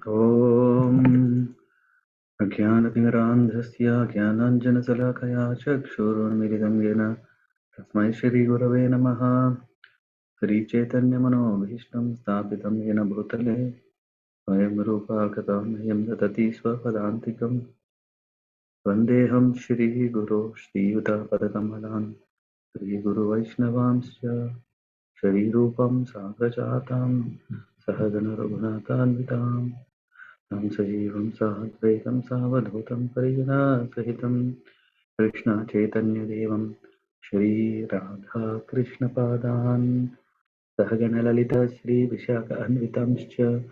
Om Ajnanatirandhasya Jnananjanasalakaya Chakshurunmilitam Yena Tasmai Shri Gurave Namaha Shri Chaitanya Manobhishtam Sthapitam Yena Bhutale Swayam Rupa Katam Dati Swapadantikam Vandeham Shri Guru Shri Yuta Padakamalan Shri Guru Vaishnavamsya Shri Rupam Sagrajatam Sahagana Raghunathanvitam Tam Sajivam Sahadvaitam Savadhutam Parijana Sahitam Krishna Chaitanya Devam Shri Radha Krishna Padan Sahagana Lalita Shri Vishaka Anvitamscha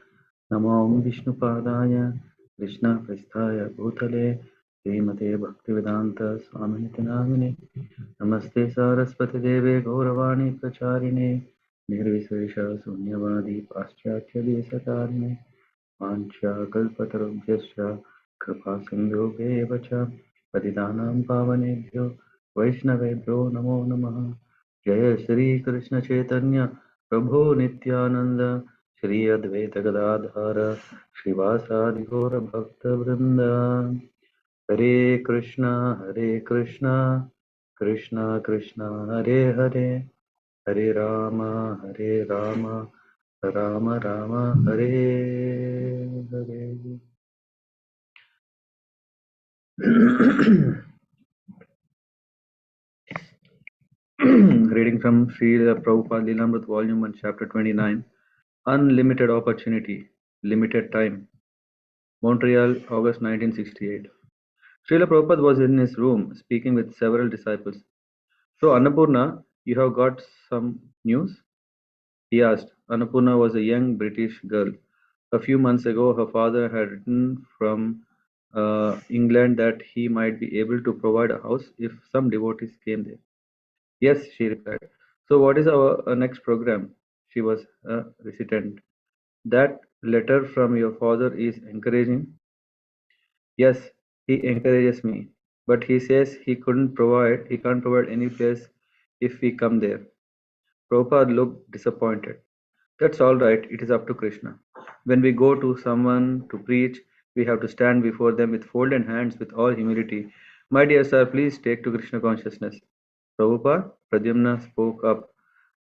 Namo Vishnu Padaya Krishna Prasthaya Bhutale Srimate Bhaktivedanta Swamini Namine Namaste Saraswati Deve Gauravani Pracharine Nirvisesha Sunyavadi Paschatya Desakarine Vancha kalpatarubhyasya kripa sindhubheva cha patitanam pavanebhyo vaishnavebhyo namo namaha. Jaya Shri Krishna Chaitanya Prabhu Nityananda Shri Advaita Gadadhara Shrivasadi Gaura Bhakta Vrinda. Hare Krishna Krishna Krishna Hare Hare Hare Rama Rama Rama Hare Hare. Reading from Śrīla Prabhupāda-līlāmṛta Volume 1, Chapter 29. Unlimited Opportunity, Limited Time. Montreal, August 1968. Srila Prabhupada was in his room speaking with several disciples. So, Annapurna, you have got some news? He asked. Annapurna was a young British girl. A few months ago, her father had written from England that he might be able to provide a house if some devotees came there. Yes, she replied. So what is our next program? She was a resident. That letter from your father is encouraging. Yes, he encourages me. But he says he can't provide any place if we come there. Prabhupada looked disappointed. That's all right, it is up to Krishna. When we go to someone to preach, we have to stand before them with folded hands with all humility. My dear sir, please take to Krishna consciousness. Prabhupada, Pradyumna spoke up.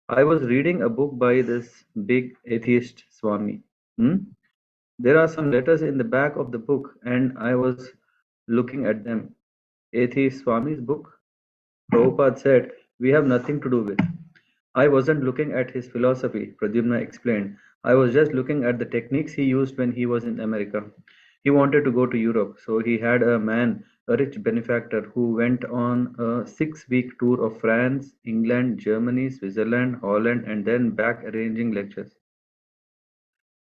I was reading a book by this big atheist Swami. There are some letters in the back of the book and I was looking at them. Atheist Swami's book? Prabhupada said, we have nothing to do with. I wasn't looking at his philosophy, Pradyumna explained. I was just looking at the techniques he used when he was in America. He wanted to go to Europe, so he had a rich benefactor, who went on a 6-week tour of France, England, Germany, Switzerland, Holland, and then back arranging lectures.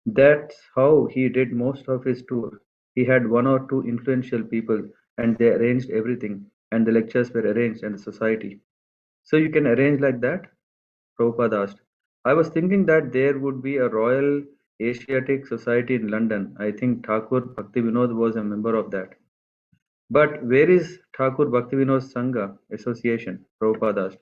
That's how he did most of his tour. He had 1 or 2 influential people, and they arranged everything, and the lectures were arranged and the society. So you can arrange like that? Prabhupada asked. I was thinking that there would be a Royal Asiatic Society in London. I think Thakur Bhaktivinoda was a member of that. But where is Thakur Bhaktivinoda Sangha Association? Prabhupada asked.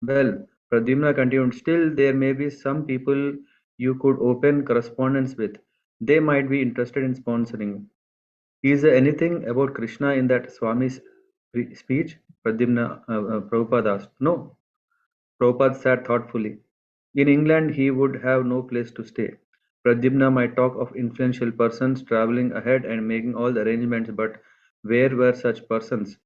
Well, Pradyumna continued, still there may be some people you could open correspondence with. They might be interested in sponsoring. Is there anything about Krishna in that Swami's speech? Prabhupada asked. No. Prabhupada sat thoughtfully. In England he would have no place to stay. Pradyumna might talk of influential persons travelling ahead and making all the arrangements, but where were such persons?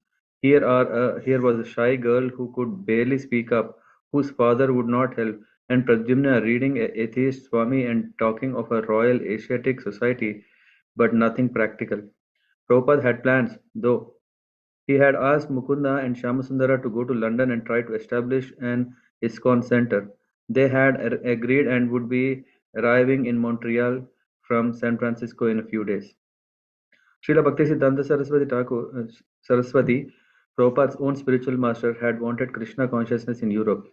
Here was a shy girl who could barely speak up, whose father would not help, and Pradyumna reading a atheist Swami and talking of a Royal Asiatic Society, but nothing practical. Prabhupada had plans, though. He had asked Mukunda and Shyamasundara to go to London and try to establish an ISKCON center. They had agreed and would be arriving in Montreal from San Francisco in a few days. Srila Bhaktisiddhanta Saraswati, Prabhupada's own spiritual master, had wanted Krishna consciousness in Europe.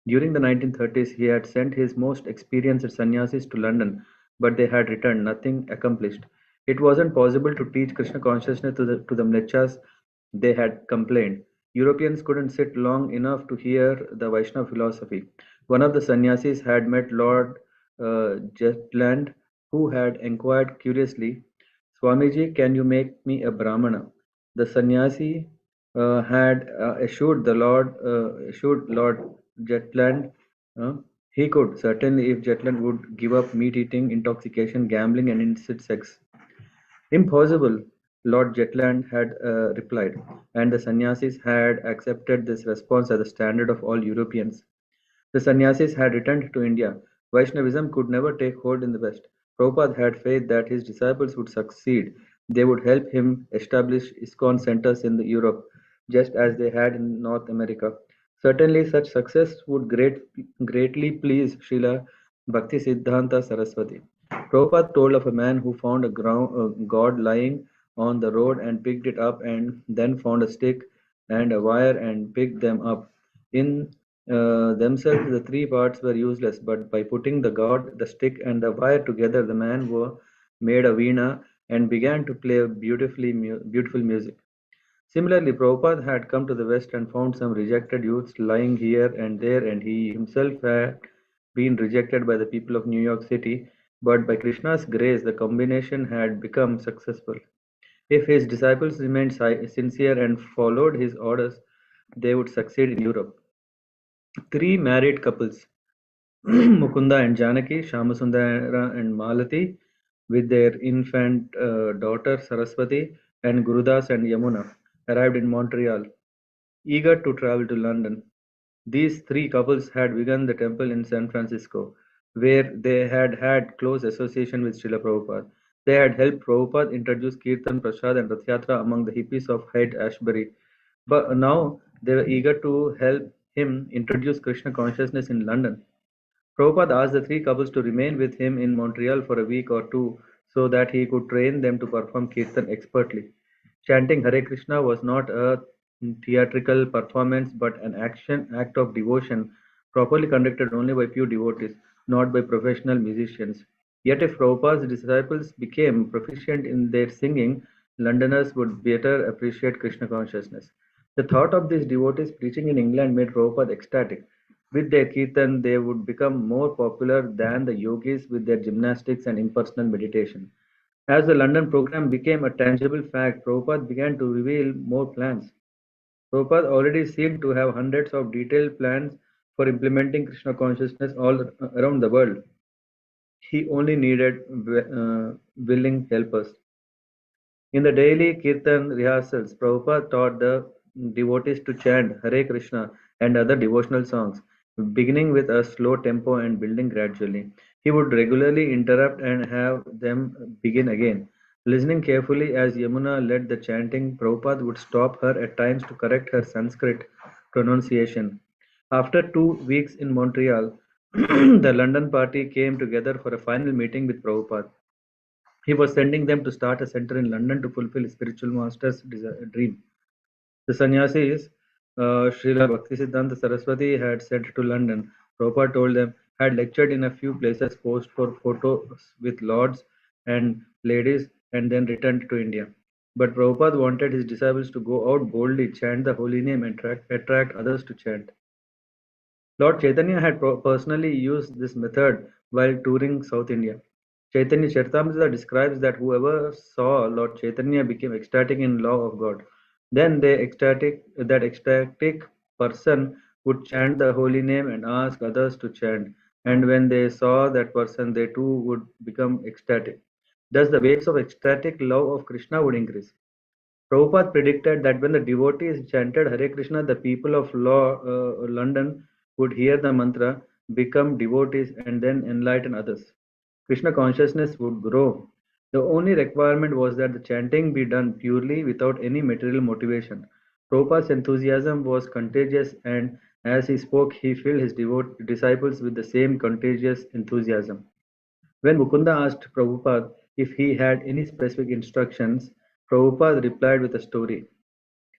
During the 1930s, he had sent his most experienced sannyasis to London, but they had returned, nothing accomplished. It wasn't possible to teach Krishna consciousness to the mlechas, they had complained. Europeans couldn't sit long enough to hear the Vaishnava philosophy. One of the sannyasis had met Lord Jetland who had inquired curiously, Swamiji, can you make me a Brahmana? The sannyasi had assured Lord Jetland uh, he could, certainly if Jetland would give up meat eating, intoxication, gambling, and illicit sex. Impossible, Lord Jetland had replied, and the sannyasis had accepted this response as the standard of all Europeans. The sannyasis had returned to India. Vaishnavism could never take hold in the West. Prabhupada had faith that his disciples would succeed. They would help him establish ISKCON centers in Europe, just as they had in North America. Certainly, such success would greatly please Srila Bhaktisiddhanta Saraswati. Prabhupada told of a man who found a god lying on the road and picked it up, and then found a stick and a wire and picked them up. In themselves, the three parts were useless, but by putting the god, the stick, and the wire together, the man made a veena and began to play beautiful music. Similarly, Prabhupada had come to the West and found some rejected youths lying here and there, and he himself had been rejected by the people of New York City. But by Krishna's grace, the combination had become successful. If his disciples remained sincere and followed his orders, they would succeed in Europe. Three married couples, Mukunda and Janaki, Shamasundara and Malati, with their infant daughter Saraswati, and Gurudas and Yamuna, arrived in Montreal, eager to travel to London. These three couples had begun the temple in San Francisco, where they had had close association with Srila Prabhupada. They had helped Prabhupada introduce Kirtan, Prasad, and Rath Yatra among the hippies of Haight Ashbury. But now they were eager to help him introduce Krishna consciousness in London. Prabhupada asked the three couples to remain with him in Montreal for a week or two so that he could train them to perform kirtan expertly. Chanting Hare Krishna was not a theatrical performance but an act of devotion properly conducted only by pure devotees, not by professional musicians. Yet if Prabhupada's disciples became proficient in their singing, Londoners would better appreciate Krishna consciousness. The thought of these devotees preaching in England made Prabhupada ecstatic. With their kirtan, they would become more popular than the yogis with their gymnastics and impersonal meditation. As the London program became a tangible fact, Prabhupada began to reveal more plans. Prabhupada already seemed to have hundreds of detailed plans for implementing Krishna consciousness all around the world. He only needed willing helpers. In the daily Kirtan rehearsals, Prabhupada taught the devotees to chant Hare Krishna and other devotional songs, beginning with a slow tempo and building gradually. He would regularly interrupt and have them begin again. Listening carefully as Yamuna led the chanting, Prabhupada would stop her at times to correct her Sanskrit pronunciation. After 2 weeks in Montreal, the London party came together for a final meeting with Prabhupada. He was sending them to start a center in London to fulfill his spiritual master's dream. The sannyasis, Srila Bhaktisiddhanta Saraswati, had sent to London. Prabhupada told them, had lectured in a few places, posed for photos with lords and ladies, and then returned to India. But Prabhupada wanted his disciples to go out boldly, chant the holy name, and attract others to chant. Lord Chaitanya had personally used this method while touring South India. Chaitanya Charitamrita describes that whoever saw Lord Chaitanya became ecstatic in love of God. Then that ecstatic person would chant the holy name and ask others to chant. And when they saw that person, they too would become ecstatic. Thus, the waves of ecstatic love of Krishna would increase. Prabhupada predicted that when the devotees chanted Hare Krishna, the people of London would hear the mantra, become devotees, and then enlighten others. Krishna consciousness would grow. The only requirement was that the chanting be done purely without any material motivation. Prabhupada's enthusiasm was contagious, and as he spoke, he filled his disciples with the same contagious enthusiasm. When Mukunda asked Prabhupada if he had any specific instructions, Prabhupada replied with a story.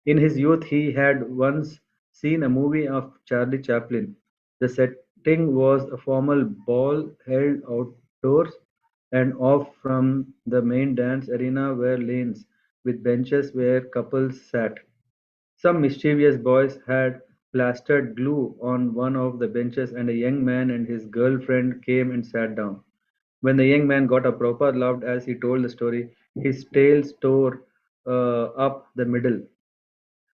In his youth, he had once seen a movie of Charlie Chaplin. The setting was a formal ball held outdoors, and off from the main dance arena were lanes with benches where couples sat. Some mischievous boys had plastered glue on one of the benches, and a young man and his girlfriend came and sat down. When the young man got up, Prabhupada laughed as he told the story. His tail tore up the middle.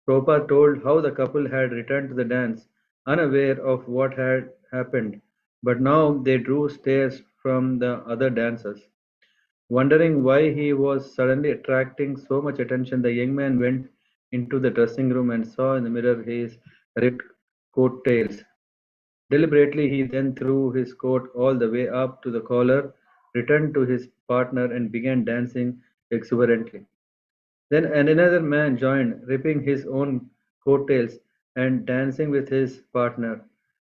Prabhupada told how the couple had returned to the dance, unaware of what had happened, but now they drew stares from the other dancers. Wondering why he was suddenly attracting so much attention, the young man went into the dressing room and saw in the mirror his ripped coat tails. Deliberately, he then threw his coat all the way up to the collar, returned to his partner, and began dancing exuberantly. Then another man joined, ripping his own coattails and dancing with his partner,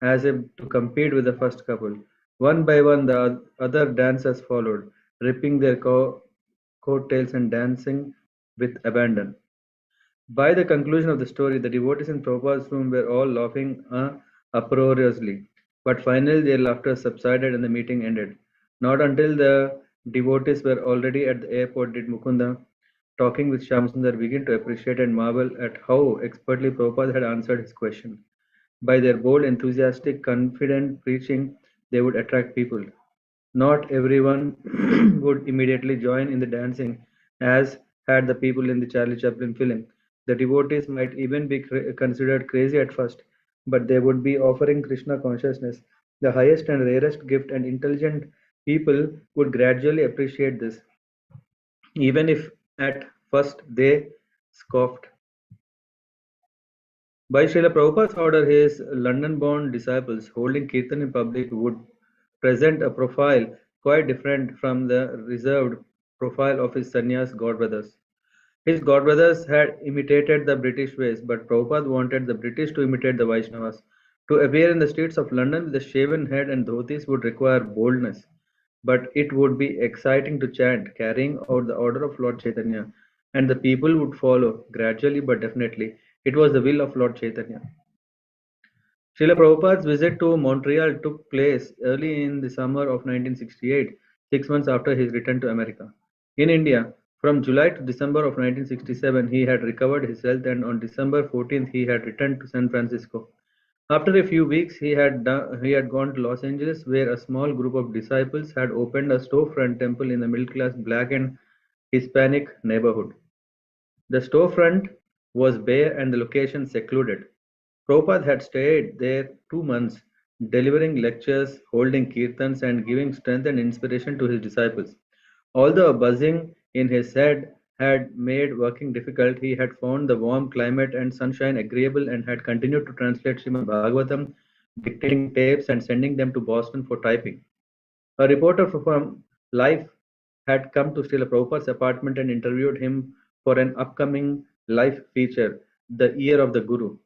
as if to compete with the first couple. One by one, the other dancers followed, ripping their coattails and dancing with abandon. By the conclusion of the story, the devotees in Prabhupada's room were all laughing uproariously. But finally, their laughter subsided and the meeting ended. Not until the devotees were already at the airport did Mukunda, talking with Shyamsundar, begin to appreciate and marvel at how expertly Prabhupada had answered his question. By their bold, enthusiastic, confident preaching, they would attract people. Not everyone would immediately join in the dancing, as had the people in the Charlie Chaplin film. The devotees might even be considered crazy at first, but they would be offering Krishna consciousness, the highest and rarest gift, and intelligent people would gradually appreciate this, even if at first they scoffed. By Srila Prabhupada's order, his London-born disciples holding Kirtan in public would present a profile quite different from the reserved profile of his sannyas godbrothers. His godbrothers had imitated the British ways, but Prabhupada wanted the British to imitate the Vaishnavas. To appear in the streets of London with a shaven head and dhotis would require boldness, but it would be exciting to chant, carrying out the order of Lord Chaitanya, and the people would follow, gradually but definitely. It was the will of Lord Chaitanya. Srila Prabhupada's visit to Montreal took place early in the summer of 1968, 6 months after his return to America. In India, from July to December of 1967, he had recovered his health, and on December 14th, he had returned to San Francisco. After a few weeks, he had gone to Los Angeles, where a small group of disciples had opened a storefront temple in the middle-class black and Hispanic neighborhood. The storefront was bare and the location secluded. Prabhupada had stayed there 2 months, delivering lectures, holding kirtans, and giving strength and inspiration to his disciples. Although a buzzing in his head had made working difficult, he had found the warm climate and sunshine agreeable and had continued to translate Srimad Bhagavatam, dictating tapes and sending them to Boston for typing. A reporter from Life had come to Srila Prabhupada's apartment and interviewed him for an upcoming Life feature, The Year of the Guru.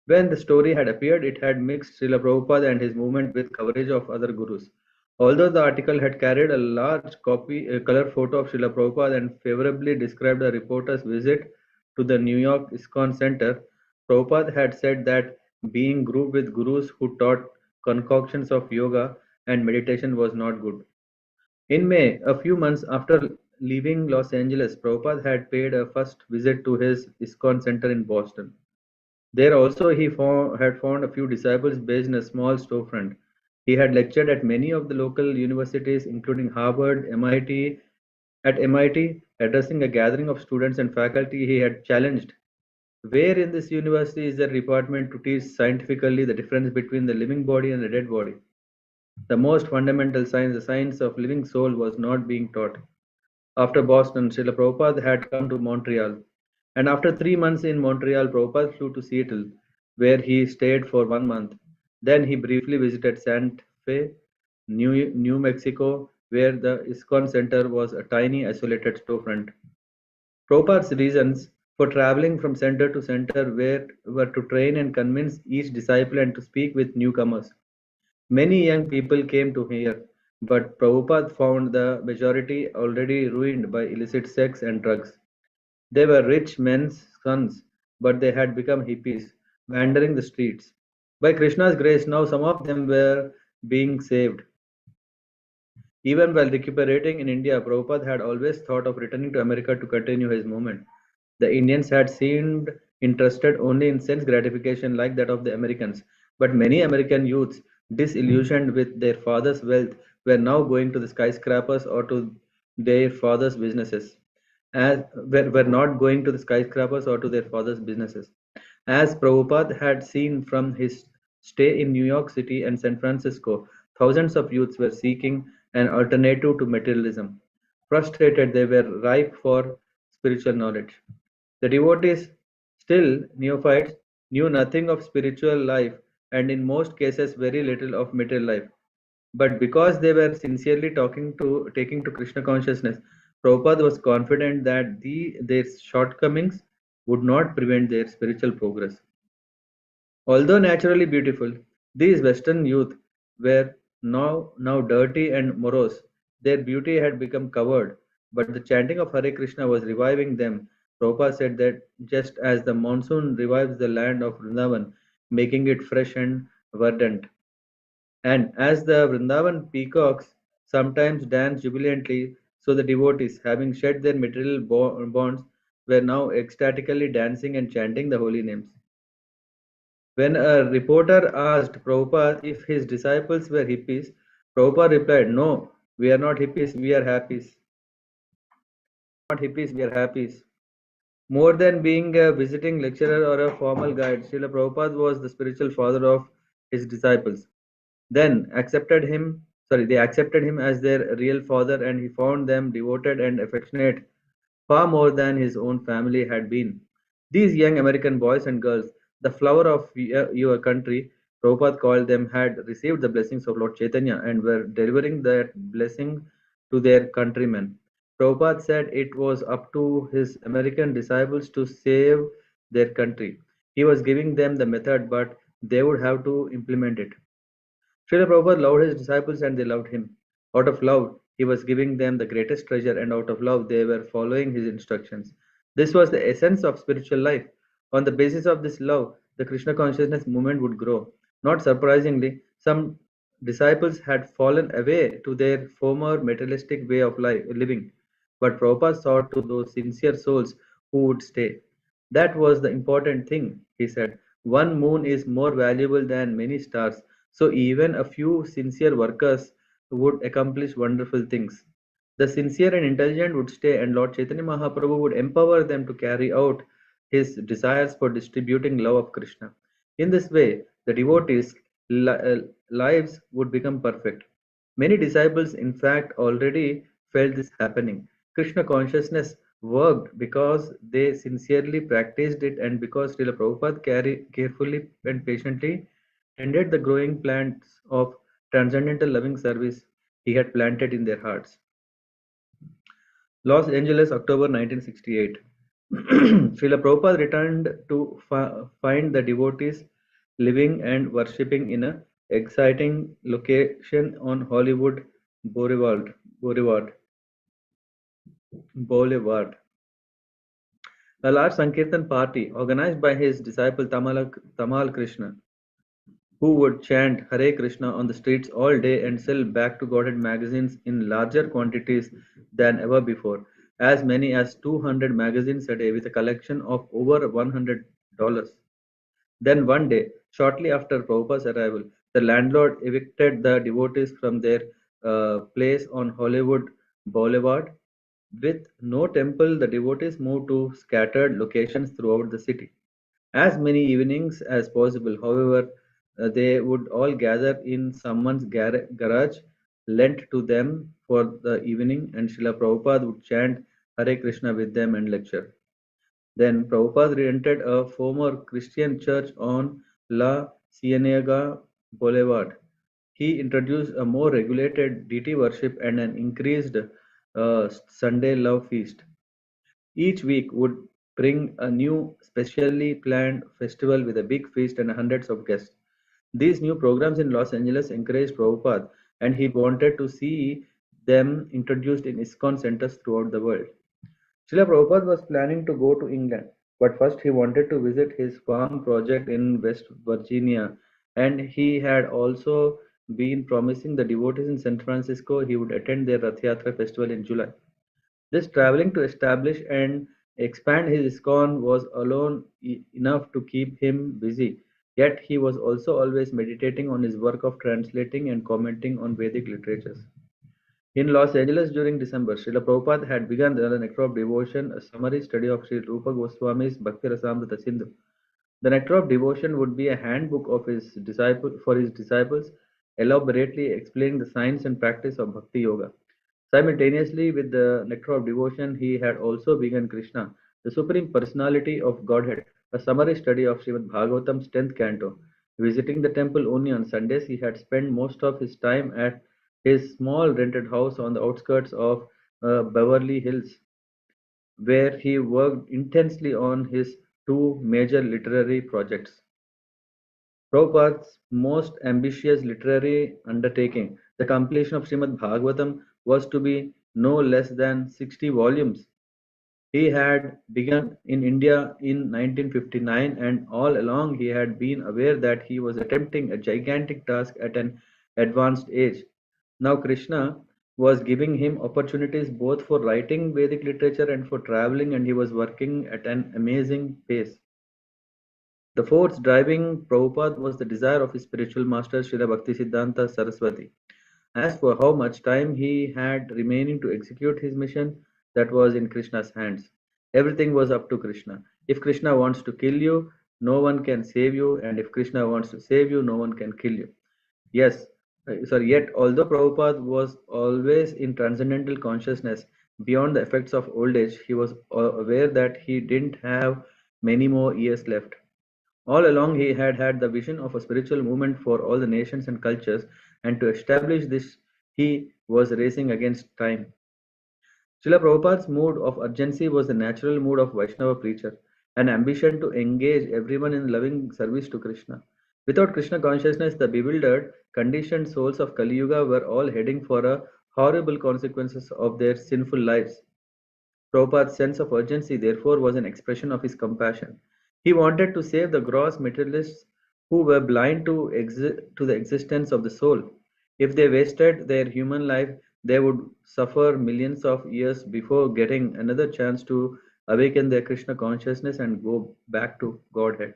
When the story had appeared, it had mixed Srila Prabhupada and his movement with coverage of other gurus. Although the article had carried a large color photo of Srila Prabhupada and favorably described a reporter's visit to the New York ISKCON Center, Prabhupada had said that being grouped with gurus who taught concoctions of yoga and meditation was not good. In May, a few months after leaving Los Angeles, Prabhupada had paid a first visit to his ISKCON Center in Boston. There also he had found a few disciples based in a small storefront. He had lectured at many of the local universities, including Harvard, MIT. At MIT, addressing a gathering of students and faculty, he had challenged, where in this university is there a department to teach scientifically the difference between the living body and the dead body? The most fundamental science, the science of living soul, was not being taught. After Boston, Srila Prabhupada had come to Montreal, and after 3 months in Montreal, Prabhupada flew to Seattle, where he stayed for 1 month. Then he briefly visited Santa Fe, New Mexico, where the ISKCON Center was a tiny, isolated storefront. Prabhupada's reasons for traveling from center to center were to train and convince each disciple and to speak with newcomers. Many young people came to hear, but Prabhupada found the majority already ruined by illicit sex and drugs. They were rich men's sons, but they had become hippies, wandering the streets. By Krishna's grace, now some of them were being saved. Even while recuperating in India, Prabhupada had always thought of returning to America to continue his movement. The Indians had seemed interested only in sense gratification like that of the Americans, but many American youths, disillusioned with their father's wealth, were now going to the skyscrapers or to their father's businesses. Were not going to the skyscrapers or to their father's businesses. As Prabhupada had seen from his stay in New York City and San Francisco, thousands of youths were seeking an alternative to materialism. Frustrated, they were ripe for spiritual knowledge. The devotees, still neophytes, knew nothing of spiritual life and in most cases very little of material life. But because they were sincerely taking to Krishna consciousness, Prabhupada was confident that their shortcomings would not prevent their spiritual progress. Although naturally beautiful, these Western youth were now dirty and morose. Their beauty had become covered, but the chanting of Hare Krishna was reviving them. Prabhupada said that just as the monsoon revives the land of Vrindavan, making it fresh and verdant, and as the Vrindavan peacocks sometimes dance jubilantly, so the devotees, having shed their material bonds, were now ecstatically dancing and chanting the holy names. When a reporter asked Prabhupada if his disciples were hippies, Prabhupada replied, "No, we are not hippies, we are happies. Not hippies, we are happies." More than being a visiting lecturer or a formal guide, Srila Prabhupada was the spiritual father of his disciples. They accepted him as their real father, and he found them devoted and affectionate far more than his own family had been. These young American boys and girls, the flower of your country, Prabhupada called them, had received the blessings of Lord Chaitanya and were delivering that blessing to their countrymen. Prabhupada said it was up to his American disciples to save their country. He was giving them the method, but they would have to implement it. Srila Prabhupada loved his disciples and they loved him. Out of love, he was giving them the greatest treasure, and out of love, they were following his instructions. This was the essence of spiritual life. On the basis of this love, the Krishna consciousness movement would grow. Not surprisingly, some disciples had fallen away to their former materialistic way of living, but Prabhupada sought to those sincere souls who would stay. That was the important thing, he said. One moon is more valuable than many stars, so even a few sincere workers would accomplish wonderful things. The sincere and intelligent would stay, and Lord Chaitanya Mahaprabhu would empower them to carry out his desires for distributing love of Krishna. In this way, the devotees' lives would become perfect. Many disciples, in fact, already felt this happening. Krishna consciousness worked because they sincerely practiced it and because Srila Prabhupada carefully and patiently tended the growing plants of transcendental loving service he had planted in their hearts. Los Angeles, October 1968. Srila Prabhupada returned to find the devotees living and worshipping in an exciting location on Hollywood Boulevard. Boulevard. A large Sankirtan party organized by his disciple Tamal Krishna, who would chant Hare Krishna on the streets all day and sell back to Godhead magazines in larger quantities than ever before, as many as 200 magazines a day with a collection of over $100. Then one day, shortly after Prabhupada's arrival, the landlord evicted the devotees from their place on Hollywood Boulevard. With no temple, the devotees moved to scattered locations throughout the city. As many evenings as possible, however, they would all gather in someone's garage lent to them for the evening, and Srila Prabhupada would chant Hare Krishna with them and lecture. Then Prabhupada rented a former Christian church on La Cienega Boulevard. He introduced a more regulated deity worship and an increased Sunday love feast. Each week would bring a new specially planned festival with a big feast and hundreds of guests. These new programs in Los Angeles encouraged Prabhupada, and he wanted to see them introduced in ISKCON centers throughout the world. Srila Prabhupada was planning to go to England, but first he wanted to visit his farm project in West Virginia, and he had also been promising the devotees in San Francisco he would attend their Rath Yatra festival in July. This traveling to establish and expand his ISKCON was alone enough to keep him busy. Yet he was also always meditating on his work of translating and commenting on Vedic literatures. In Los Angeles during December, Srila Prabhupada had begun the Nectar of Devotion, a summary study of Sri Rupa Goswami's Bhakti Rasamrita Sindhu. The Nectar of Devotion would be a handbook of for his disciples, elaborately explaining the science and practice of Bhakti Yoga. Simultaneously with the Nectar of Devotion, he had also begun Krishna, the Supreme Personality of Godhead, a summary study of Srimad Bhagavatam's 10th canto. Visiting the temple only on Sundays, he had spent most of his time at his small rented house on the outskirts of Beverly Hills, where he worked intensely on his two major literary projects. Prabhupada's most ambitious literary undertaking, the completion of Srimad Bhagavatam, was to be no less than 60 volumes. He had begun in India in 1959, and all along he had been aware that he was attempting a gigantic task at an advanced age. Now Krishna was giving him opportunities both for writing Vedic literature and for traveling, and he was working at an amazing pace. The force driving Prabhupada was the desire of his spiritual master Srila Bhaktisiddhanta Saraswati. As for how much time he had remaining to execute his mission, that was in Krishna's hands. Everything was up to Krishna. If Krishna wants to kill you, no one can save you, and if Krishna wants to save you, no one can kill you. Yet although Prabhupada was always in transcendental consciousness beyond the effects of old age, he was aware that he didn't have many more years left. All along, he had had the vision of a spiritual movement for all the nations and cultures, and to establish this, he was racing against time. Srila Prabhupada's mood of urgency was the natural mood of Vaishnava preacher, an ambition to engage everyone in loving service to Krishna. Without Krishna consciousness, the bewildered, conditioned souls of Kali Yuga were all heading for a horrible consequences of their sinful lives. Prabhupada's sense of urgency, therefore, was an expression of his compassion. He wanted to save the gross materialists who were blind to the existence of the soul. If they wasted their human life, they would suffer millions of years before getting another chance to awaken their Krishna consciousness and go back to Godhead.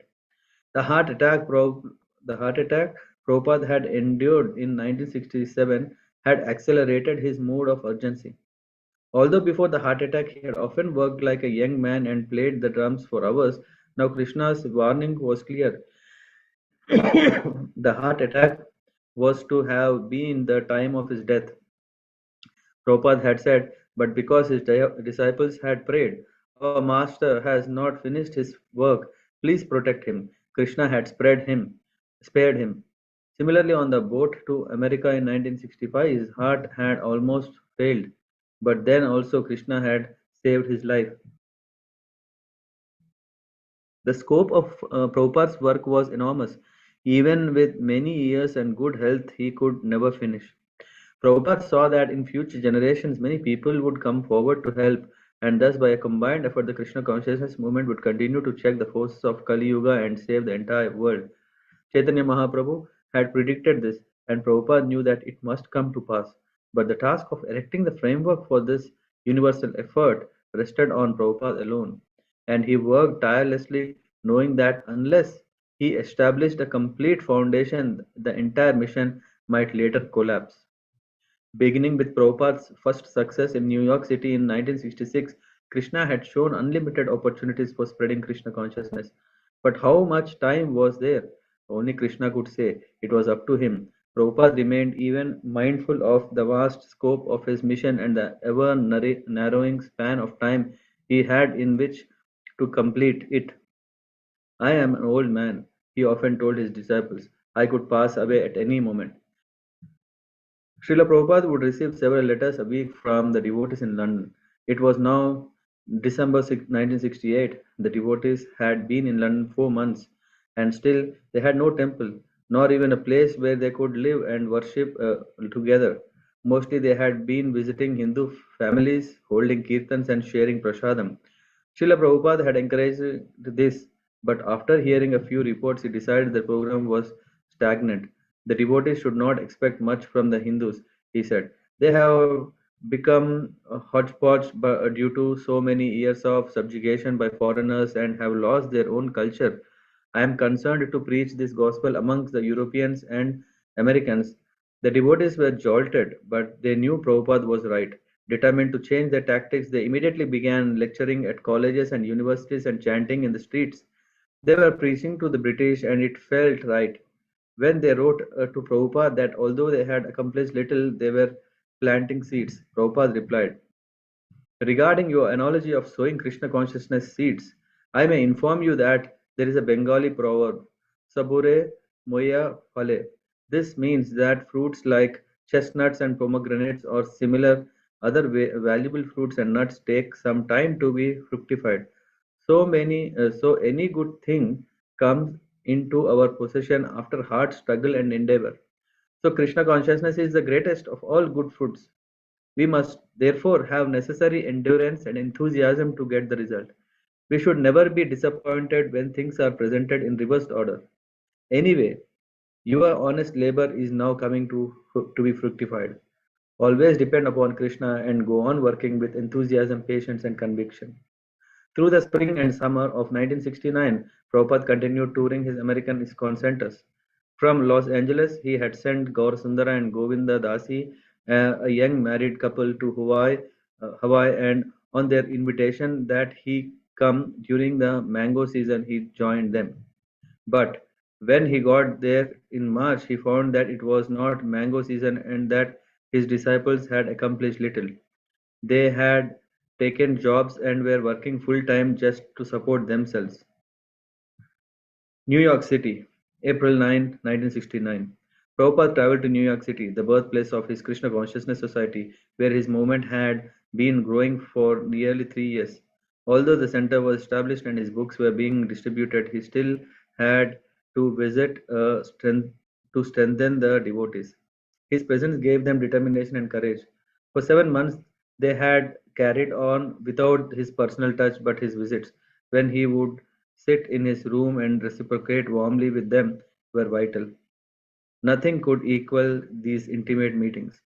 The heart attack, the heart attack Prabhupada had endured in 1967 had accelerated his mood of urgency. Although before the heart attack he had often worked like a young man and played the drums for hours, now Krishna's warning was clear. The heart attack was to have been the time of his death. Prabhupada had said, but because his disciples had prayed, our master has not finished his work, please protect him. Krishna had spared him. Similarly, on the boat to America in 1965, his heart had almost failed, but then also Krishna had saved his life. The scope of Prabhupada's work was enormous. Even with many years and good health, he could never finish. Prabhupada saw that in future generations many people would come forward to help, and thus by a combined effort the Krishna consciousness movement would continue to check the forces of Kali Yuga and save the entire world. Chaitanya Mahaprabhu had predicted this, and Prabhupada knew that it must come to pass. But the task of erecting the framework for this universal effort rested on Prabhupada alone, and he worked tirelessly, knowing that unless he established a complete foundation, the entire mission might later collapse. Beginning with Prabhupada's first success in New York City in 1966, Krishna had shown unlimited opportunities for spreading Krishna consciousness. But how much time was there? Only Krishna could say. It was up to him. Prabhupada remained even mindful of the vast scope of his mission and the ever narrowing span of time he had in which to complete it. I am an old man, he often told his disciples. I could pass away at any moment. Srila Prabhupada would receive several letters a week from the devotees in London. It was now December 1968. The devotees had been in London 4 months, and still they had no temple, nor even a place where they could live and worship together. Mostly they had been visiting Hindu families, holding kirtans and sharing prasadam. Srila Prabhupada had encouraged this, but after hearing a few reports, he decided the program was stagnant. The devotees should not expect much from the Hindus, he said. They have become a hodgepodge due to so many years of subjugation by foreigners and have lost their own culture. I am concerned to preach this gospel amongst the Europeans and Americans. The devotees were jolted, but they knew Prabhupada was right. Determined to change their tactics, they immediately began lecturing at colleges and universities and chanting in the streets. They were preaching to the British, and it felt right. When they wrote to Prabhupada that although they had accomplished little, they were planting seeds, Prabhupada replied, regarding your analogy of sowing Krishna consciousness seeds, I may inform you that there is a Bengali proverb, Sabure Moya Phale. This means that fruits like chestnuts and pomegranates or similar other valuable fruits and nuts take some time to be fructified. So any good thing comes into our possession after hard struggle and endeavor. So Krishna consciousness is the greatest of all good fruits. We must therefore have necessary endurance and enthusiasm to get the result. We should never be disappointed when things are presented in reversed order. Anyway, your honest labor is now coming to be fructified. Always depend upon Krishna and go on working with enthusiasm, patience, and conviction. Through the spring and summer of 1969, Prabhupada continued touring his American ISKCON centers. From Los Angeles, he had sent Gaur Sundara and Govinda Dasi, a young married couple, to Hawaii, and on their invitation that he come during the mango season, he joined them. But when he got there in March, he found that it was not mango season and that his disciples had accomplished little. They had taken jobs and were working full time just to support themselves. New York City, April 9, 1969. Prabhupada traveled to New York City, the birthplace of his Krishna Consciousness Society, where his movement had been growing for nearly 3 years. Although the center was established and his books were being distributed, he still had to visit to strengthen the devotees. His presence gave them determination and courage. For 7 months, they had carried on without his personal touch but his visits, when he would sit in his room and reciprocate warmly with them, were vital. Nothing could equal these intimate meetings.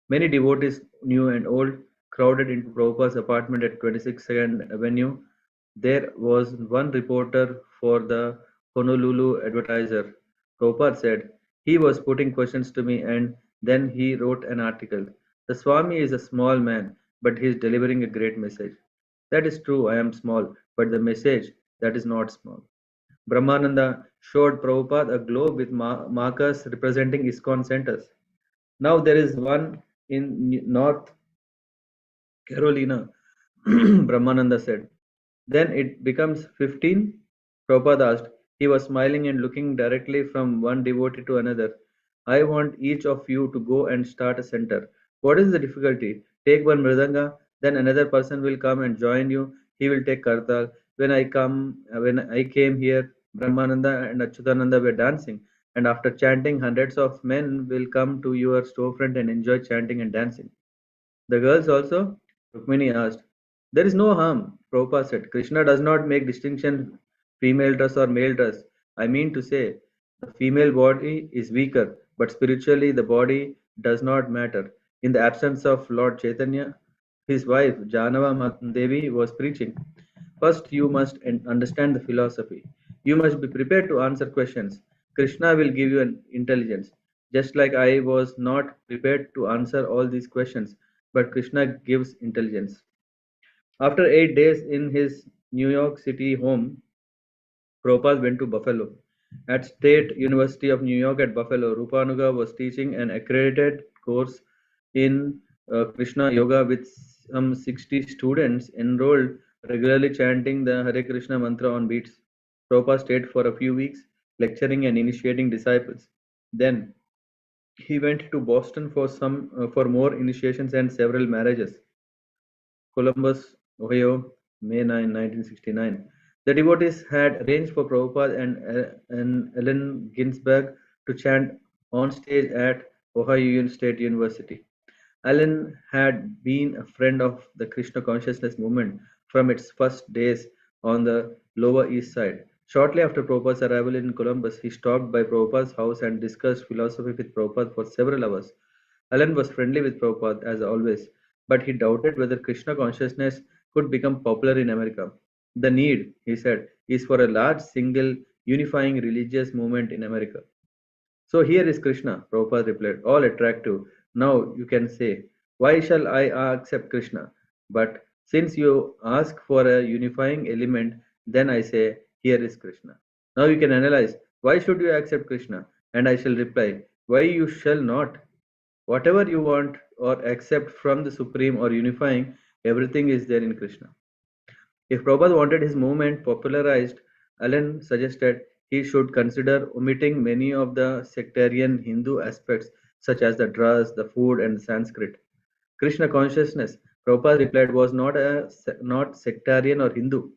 Many devotees, new and old, crowded into Prabhupada's apartment at 26th Avenue. There was one reporter for the Honolulu Advertiser. Prabhupada said, he was putting questions to me and then he wrote an article. The Swami is a small man, but he is delivering a great message. That is true, I am small, but the message, that is not small. Brahmananda showed Prabhupada a globe with markers representing ISKCON centers. Now there is one in North Carolina, Brahmananda said. Then it becomes 15? Prabhupada asked. He was smiling and looking directly from one devotee to another. I want each of you to go and start a center. What is the difficulty? Take one mridanga, then another person will come and join you. He will take kartal. When I came here, Brahmananda and Achyutananda were dancing, and after chanting, hundreds of men will come to your storefront and enjoy chanting and dancing. The girls also? Rukmini asked. There is no harm, Prabhupada said. Krishna does not make distinction female dress or male dress. I mean to say, the female body is weaker, but spiritually the body does not matter. In the absence of Lord Chaitanya, his wife Janava Devi was preaching. First, you must understand the philosophy. You must be prepared to answer questions. Krishna will give you an intelligence. Just like I was not prepared to answer all these questions, but Krishna gives intelligence. After 8 days in his New York City home, Prabhupada went to Buffalo. At State University of New York at Buffalo, Rupanuga was teaching an accredited course in Krishna Yoga with some 60 students enrolled, regularly chanting the Hare Krishna mantra on beats. Prabhupada stayed for a few weeks, lecturing and initiating disciples. Then he went to Boston for more initiations and several marriages. Columbus, Ohio, May 9, 1969. The devotees had arranged for Prabhupada and Allen Ginsberg to chant on stage at Ohio State University. Allen had been a friend of the Krishna consciousness movement from its first days on the Lower East Side. Shortly after Prabhupada's arrival in Columbus, he stopped by Prabhupada's house and discussed philosophy with Prabhupada for several hours. Allen was friendly with Prabhupada as always, but he doubted whether Krishna consciousness could become popular in America. The need, he said, is for a large single unifying religious movement in America. So here is Krishna, Prabhupada replied, all attractive. Now you can say, why shall I accept Krishna? But since you ask for a unifying element, then I say, here is Krishna. Now you can analyze, why should you accept Krishna? And I shall reply, why you shall not? Whatever you want or accept from the Supreme or unifying, everything is there in Krishna. If Prabhupada wanted his movement popularized, Allen suggested he should consider omitting many of the sectarian Hindu aspects such as the dress, the food, and Sanskrit. Krishna consciousness, Prabhupada replied, was not sectarian or Hindu.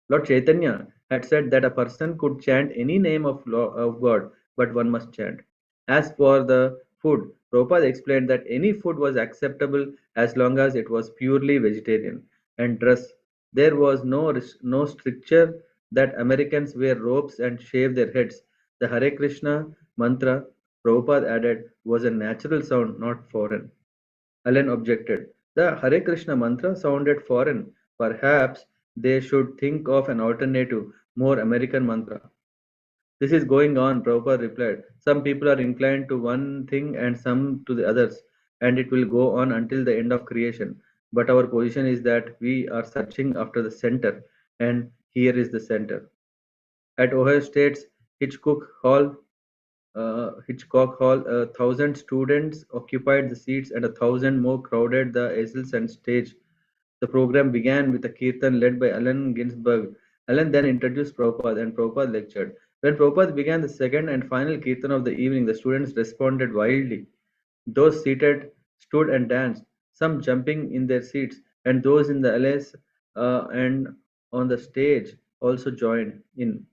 Lord Chaitanya had said that a person could chant any name of God, but one must chant. As for the food, Prabhupada explained that any food was acceptable as long as it was purely vegetarian. And dress, there was no stricture that Americans wear robes and shave their heads. The Hare Krishna mantra, Prabhupada added, was a natural sound, not foreign. Allen objected. The Hare Krishna mantra sounded foreign. Perhaps they should think of an alternative, more American mantra. This is going on, Prabhupada replied. Some people are inclined to one thing and some to the others, and it will go on until the end of creation. But our position is that we are searching after the center, and here is the center. At Ohio State's Hitchcock Hall, 1,000 students occupied the seats and 1,000 more crowded the aisles and stage. The program began with a kirtan led by Allen Ginsberg. Allen then introduced Prabhupada and Prabhupada lectured. When Prabhupada began the second and final kirtan of the evening, the students responded wildly. Those seated stood and danced, some jumping in their seats, and those in the alleys and on the stage also joined in.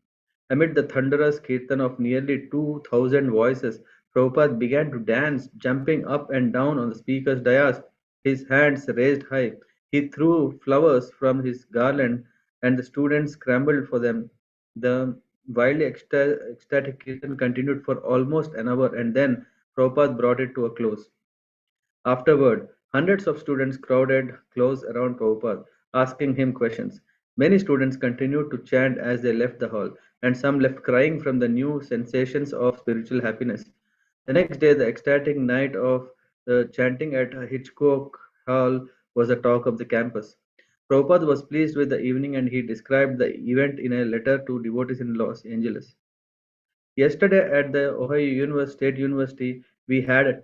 Amid the thunderous kirtan of nearly 2,000 voices, Prabhupada began to dance, jumping up and down on the speaker's dais, his hands raised high. He threw flowers from his garland, and the students scrambled for them. The wildly ecstatic kirtan continued for almost an hour, and then Prabhupada brought it to a close. Afterward, hundreds of students crowded close around Prabhupada, asking him questions. Many students continued to chant as they left the hall, and some left crying from the new sensations of spiritual happiness. The next day, the ecstatic night of the chanting at Hitchcock Hall was the talk of the campus. Prabhupada was pleased with the evening and he described the event in a letter to devotees in Los Angeles. Yesterday at the State University, we had a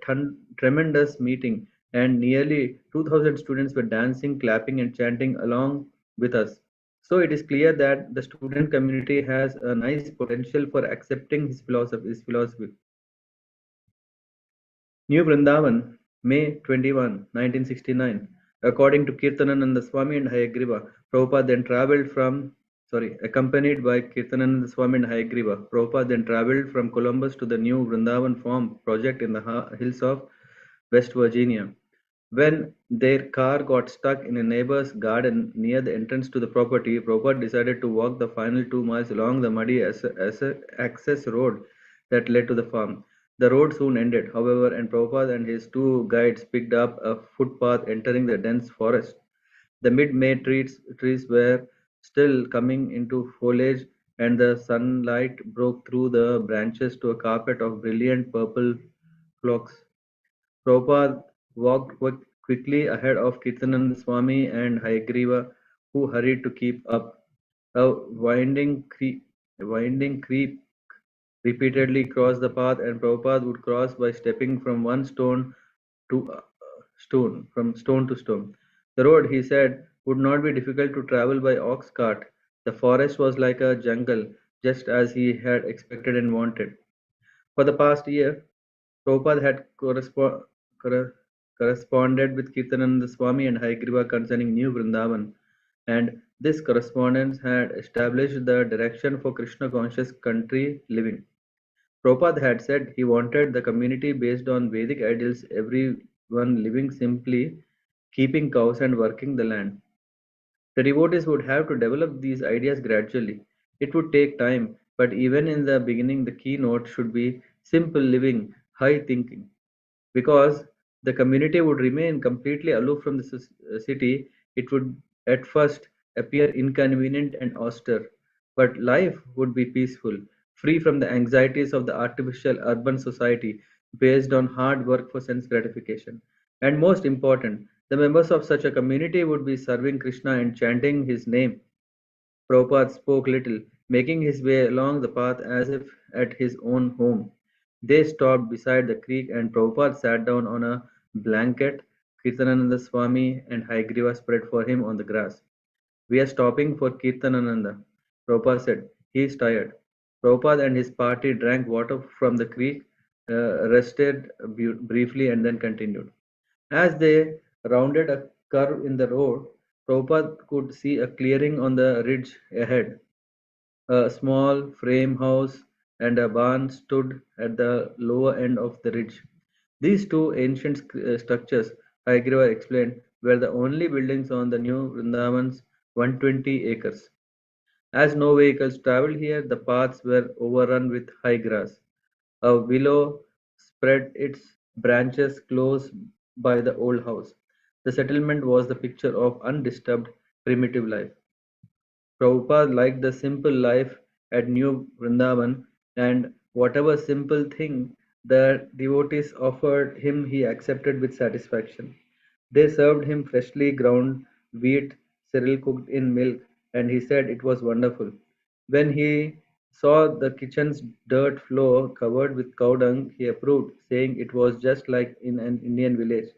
tremendous meeting, and nearly 2,000 students were dancing, clapping, and chanting along with us. So it is clear that the student community has a nice potential for accepting his philosophy. New Vrindavan, May 21, 1969. According to Kirtanananda Swami and Hayagriva, Prabhupada then accompanied by Kirtanananda Swami and Hayagriva, Prabhupada then travelled from Columbus to the New Vrindavan Farm project in the hills of West Virginia. When their car got stuck in a neighbor's garden near the entrance to the property, Prabhupada decided to walk the final 2 miles along the muddy access road that led to the farm. The road soon ended, however, and Prabhupada and his two guides picked up a footpath entering the dense forest. The mid-May trees were still coming into foliage, and the sunlight broke through the branches to a carpet of brilliant purple flocks. Prabhupada walked quickly ahead of Kirtananda Swami and Hayagriva, who hurried to keep up. A winding creek repeatedly crossed the path, and Prabhupada would cross by stepping from one to stone to stone. The road, he said, would not be difficult to travel by ox cart. The forest was like a jungle, just as he had expected and wanted. For the past year, Prabhupada had corresponded with Kirtananda Swami and Hayagriva concerning New Vrindavan, and this correspondence had established the direction for Krishna conscious country living. Prabhupada had said he wanted the community based on Vedic ideals, everyone living simply, keeping cows and working the land. The devotees would have to develop these ideas gradually. It would take time, but even in the beginning, the keynote should be simple living, high thinking. Because the community would remain completely aloof from the city, it would at first appear inconvenient and austere. but life would be peaceful, free from the anxieties of the artificial urban society based on hard work for sense gratification. And most important, the members of such a community would be serving Krishna and chanting his name. Prabhupada spoke little, making his way along the path as if at his own home. They stopped beside the creek and Prabhupada sat down on a blanket. Kirtanananda Swami and Haigriva spread for him on the grass. We are stopping for Kirtanananda, Prabhupada said. He is tired. Prabhupada and his party drank water from the creek, rested briefly, and then continued. As they rounded a curve in the road, Prabhupada could see a clearing on the ridge ahead. A small frame house and a barn stood at the lower end of the ridge. These two ancient structures, Haigrava explained, were the only buildings on the new Vrindavan's 120 acres. As no vehicles traveled here, the paths were overrun with high grass. A willow spread its branches close by the old house. The settlement was the picture of undisturbed primitive life. Prabhupada liked the simple life at New Vrindavan, and whatever simple thing the devotees offered him, he accepted with satisfaction. They served him freshly ground wheat cereal cooked in milk, and he said it was wonderful. When he saw the kitchen's dirt floor covered with cow dung, he approved, saying it was just like in an Indian village.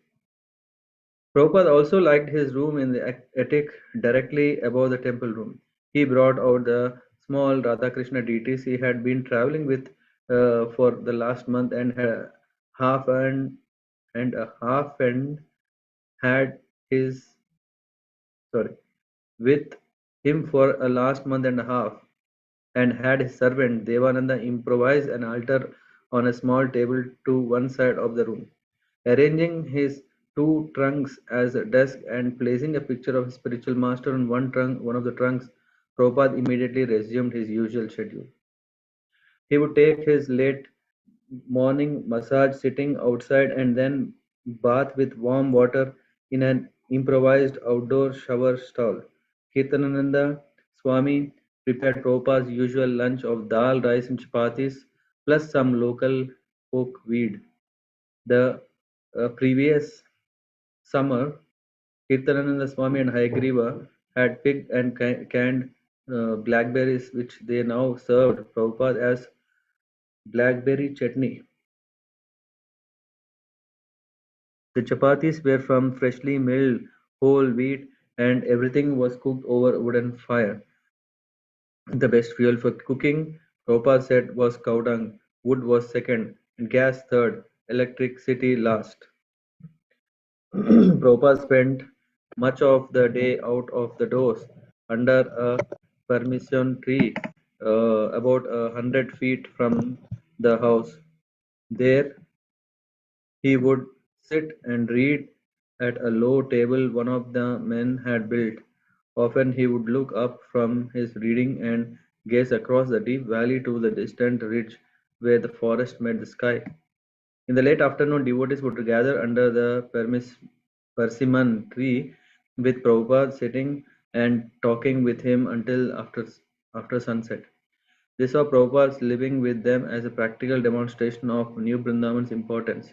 Prabhupada also liked his room in the attic directly above the temple room. He brought out the small Radhakrishna deities he had been traveling with for the last month and half and a half and had his sorry with him for a last month and a half and had his servant Devananda improvise an altar on a small table to one side of the room. Arranging his two trunks as a desk and placing a picture of his spiritual master on one of the trunks, Prabhupada immediately resumed his usual schedule. He would take his late morning massage sitting outside and then bath with warm water in an improvised outdoor shower stall. Kirtanananda Swami prepared Prabhupada's usual lunch of dal, rice, and chapatis, plus some local oak weed. The previous summer, Kirtanananda Swami and Hayagriva had picked and canned blackberries, which they now served Prabhupada as blackberry chutney. The chapatis were from freshly milled whole wheat, and everything was cooked over a wooden fire. The best fuel for cooking, Prabhupada said, was cow dung, wood was second, and gas third, electricity last. Prabhupada spent much of the day out of the doors under a permission tree about 100 feet from the house. There he would sit and read at a low table one of the men had built. Often he would look up from his reading and gaze across the deep valley to the distant ridge where the forest met the sky. In the late afternoon, devotees would gather under the persimmon tree with Prabhupada sitting and talking with him until after sunset. They saw Prabhupada living with them as a practical demonstration of New Vrindavan's importance.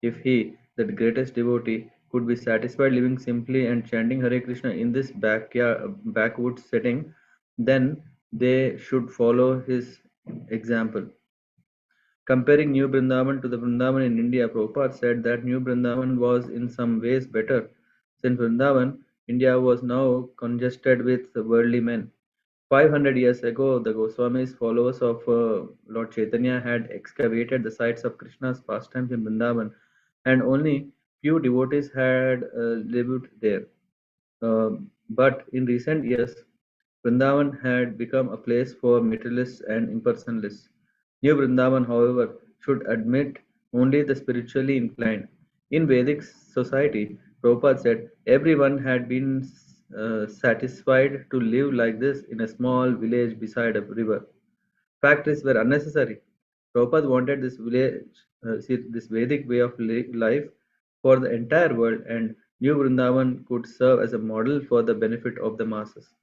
If he, the greatest devotee, could be satisfied living simply and chanting Hare Krishna in this backwoods setting, then they should follow his example. Comparing New Vrindavan to the Vrindavan in India, Prabhupada said that New Vrindavan was in some ways better, since Vrindavan, India was now congested with worldly men. 500 years ago, the Goswamis, followers of Lord Chaitanya, had excavated the sites of Krishna's pastimes in Vrindavan, and only few devotees had lived there. But in recent years, Vrindavan had become a place for materialists and impersonalists. New Vrindavan, however, should admit only the spiritually inclined. In Vedic society, Prabhupada said, everyone had been satisfied to live like this in a small village beside a river. Factories were unnecessary. Prabhupada wanted this Vedic way of life for the entire world, and New Vrindavan could serve as a model for the benefit of the masses.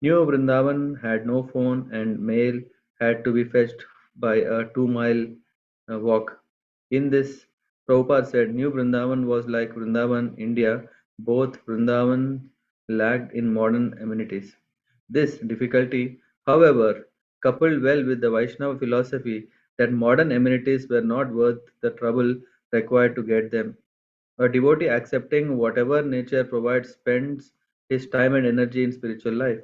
New Vrindavan had no phone and mail had to be fetched by a 2 mile walk. In this, Prabhupada said New Vrindavan was like Vrindavan, India. Both Vrindavan lacked in modern amenities. This difficulty, however, coupled well with the Vaishnava philosophy that modern amenities were not worth the trouble required to get them. A devotee accepting whatever nature provides spends his time and energy in spiritual life.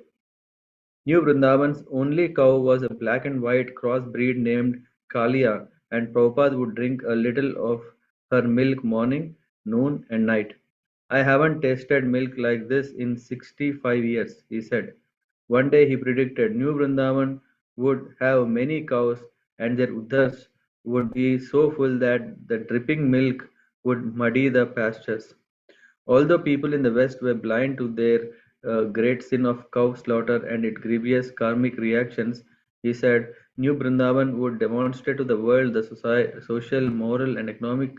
New Vrindavan's only cow was a black and white crossbreed named Kalia, and Prabhupada would drink a little of her milk morning, noon, and night. I haven't tasted milk like this in 65 years, he said. One day he predicted New Vrindavan would have many cows and their uddars would be so full that the dripping milk would muddy the pastures. Although people in the West were blind to their great sin of cow slaughter and its grievous karmic reactions, he said New Brindavan would demonstrate to the world the social, moral, and economic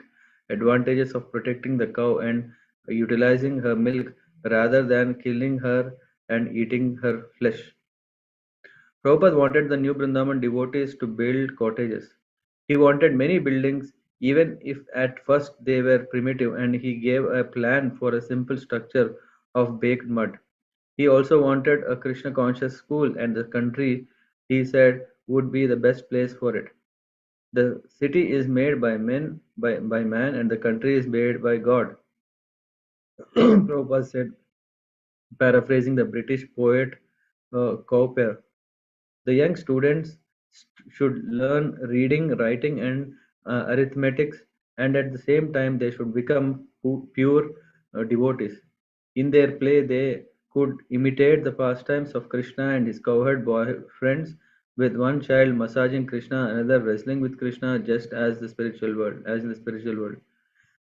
advantages of protecting the cow and utilizing her milk rather than killing her and eating her flesh. Prabhupada wanted the New Brindavan devotees to build cottages. He wanted many buildings, even if at first they were primitive, and he gave a plan for a simple structure of baked mud. He also wanted a Krishna conscious school, and the country, he said, would be the best place for it. The city is made by men, by man, and the country is made by God. Prabhupada said, paraphrasing the British poet Cowper. The young students should learn reading, writing, and arithmetics, and at the same time, they should become pure devotees. In their play, they could imitate the pastimes of Krishna and his cowherd boyfriends, with one child massaging Krishna, another wrestling with Krishna, just as the spiritual world, as in the spiritual world.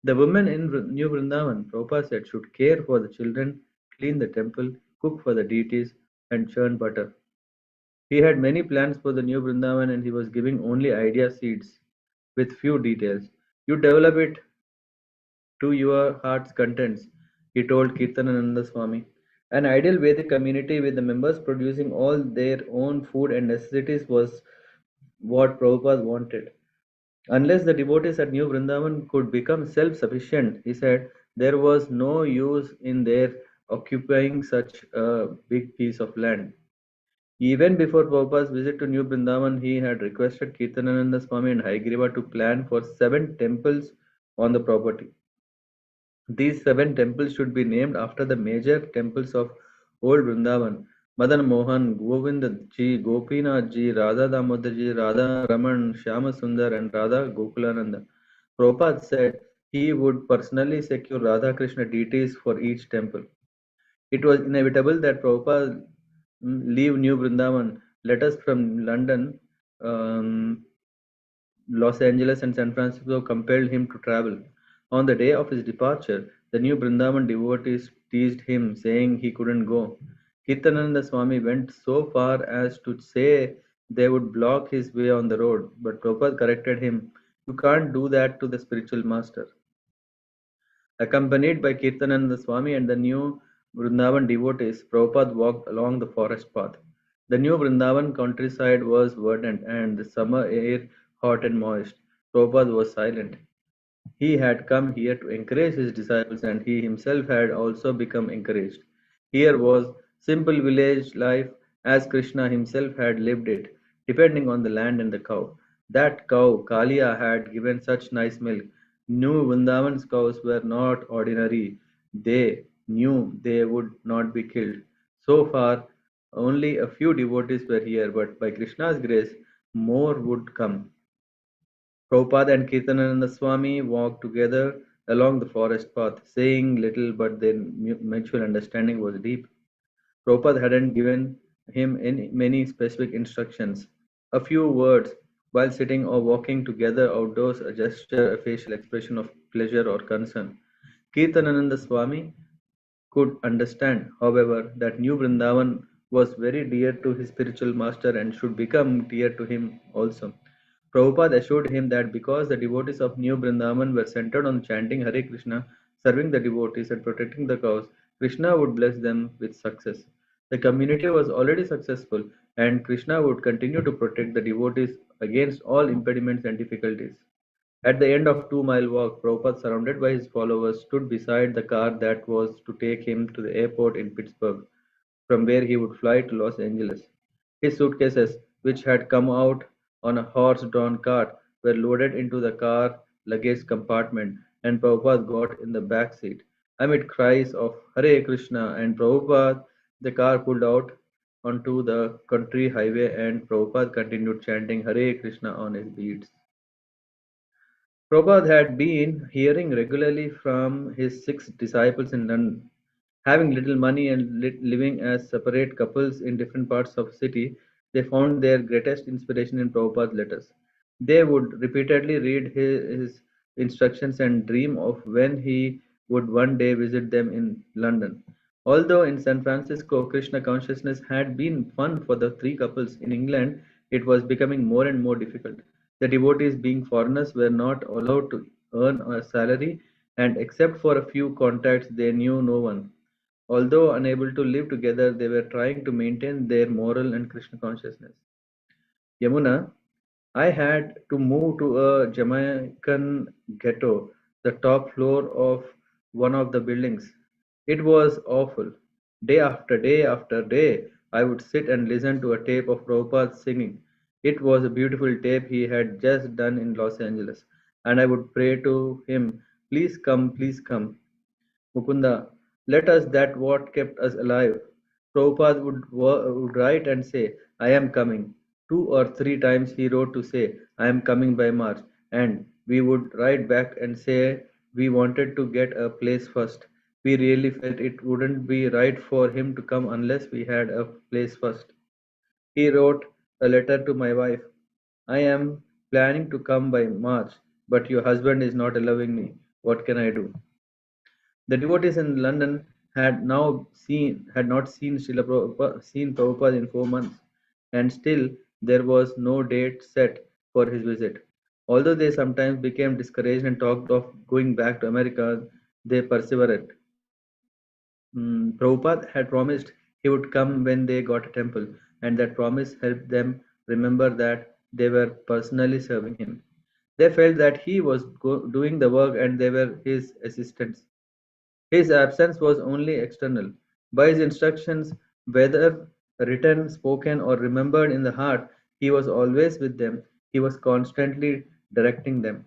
The women in New Vrindavan, Prabhupada said, should care for the children, clean the temple, cook for the deities, and churn butter. He had many plans for the new Vrindavan and he was giving only idea seeds with few details. You develop it to your heart's contents, he told Kirtanananda Swami. An ideal Vedic community with the members producing all their own food and necessities was what Prabhupada wanted. Unless the devotees at New Vrindavan could become self sufficient, he said, there was no use in their occupying such a big piece of land. Even before Prabhupada's visit to New Vrindavan, he had requested Kirtanananda Swami and Haigriva to plan for 7 temples on the property. These 7 temples should be named after the major temples of old Vrindavan: Madan Mohan, Govinda Ji, Gopinath Ji, Radha Damodar Ji, Radha Raman, Shyama Sundar, and Radha Gokulananda. Prabhupada said he would personally secure Radha Krishna deities for each temple. It was inevitable that Prabhupada leave New Vrindavan. Letters from London, um, Los Angeles, and San Francisco compelled him to travel. On the day of his departure, the New Vrindavan devotees teased him, saying he couldn't go. Kirtananda Swami went so far as to say they would block his way on the road, but Prabhupada corrected him. You can't do that to the spiritual master. Accompanied by Kirtananda Swami and the new Vrindavan devotees, Prabhupada walked along the forest path. The new Vrindavan countryside was verdant and the summer air hot and moist. Prabhupada was silent. He had come here to encourage his disciples and he himself had also become encouraged. Here was simple village life as Krishna himself had lived it, depending on the land and the cow. That cow, Kalia, had given such nice milk. New Vrindavan's cows were not ordinary. They knew they would not be killed. So far, only a few devotees were here, but by Krishna's grace, more would come. Prabhupada and Kirtanananda Swami walked together along the forest path, saying little, but their mutual understanding was deep. Prabhupada hadn't given him many specific instructions. A few words while sitting or walking together outdoors, a gesture, a facial expression of pleasure or concern. Kirtanananda Swami could understand, however, that New Vrindavan was very dear to his spiritual master and should become dear to him also. Prabhupada assured him that because the devotees of New Vrindavan were centered on chanting Hare Krishna, serving the devotees, and protecting the cows, Krishna would bless them with success. The community was already successful, and Krishna would continue to protect the devotees against all impediments and difficulties. At the end of 2 mile walk, Prabhupada, surrounded by his followers, stood beside the car that was to take him to the airport in Pittsburgh, from where he would fly to Los Angeles. His suitcases, which had come out on a horse-drawn cart, were loaded into the car luggage compartment, and Prabhupada got in the back seat. Amid cries of Hare Krishna and Prabhupada, the car pulled out onto the country highway, and Prabhupada continued chanting Hare Krishna on his beats. Prabhupada had been hearing regularly from his 6 disciples in London. Having little money and living as separate couples in different parts of the city, they found their greatest inspiration in Prabhupada's letters. They would repeatedly read his instructions and dream of when he would one day visit them in London. Although in San Francisco, Krishna consciousness had been fun for the 3 couples, in England it was becoming more and more difficult. The devotees, being foreigners, were not allowed to earn a salary, and except for a few contacts, they knew no one. Although unable to live together, they were trying to maintain their moral and Krishna consciousness. Yamuna, I had to move to a Jamaican ghetto, the top floor of one of the buildings. It was awful. Day after day after day, I would sit and listen to a tape of Prabhupada singing. It was a beautiful tape he had just done in Los Angeles, and I would pray to him, please come, please come. Mukunda, let us that what kept us alive. Prabhupada would write and say, I am coming. 2 or 3 times he wrote to say, I am coming by March. And we would write back and say we wanted to get a place first. We really felt it wouldn't be right for him to come unless we had a place first. He wrote a letter to my wife. I am planning to come by March, but your husband is not allowing me. What can I do? The devotees in London had not seen Prabhupada in 4 months, and still there was no date set for his visit. Although they sometimes became discouraged and talked of going back to America, they persevered. Prabhupada had promised he would come when they got a temple, and that promise helped them remember that they were personally serving him. They felt that he was doing the work and they were his assistants. His absence was only external. By his instructions, whether written, spoken, or remembered in the heart, he was always with them. He was constantly directing them.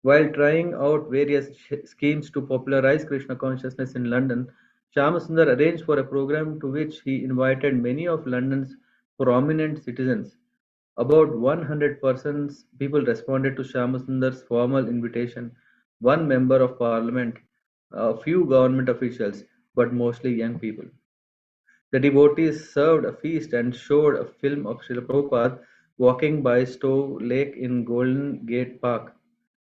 While trying out various schemes to popularize Krishna consciousness in London, Shyamasundar arranged for a program to which he invited many of London's prominent citizens. About 100 persons people responded to Shamasundar's formal invitation, one member of parliament, a few government officials, but mostly young people. The devotees served a feast and showed a film of Srila Prabhupada walking by Stowe Lake in Golden Gate Park.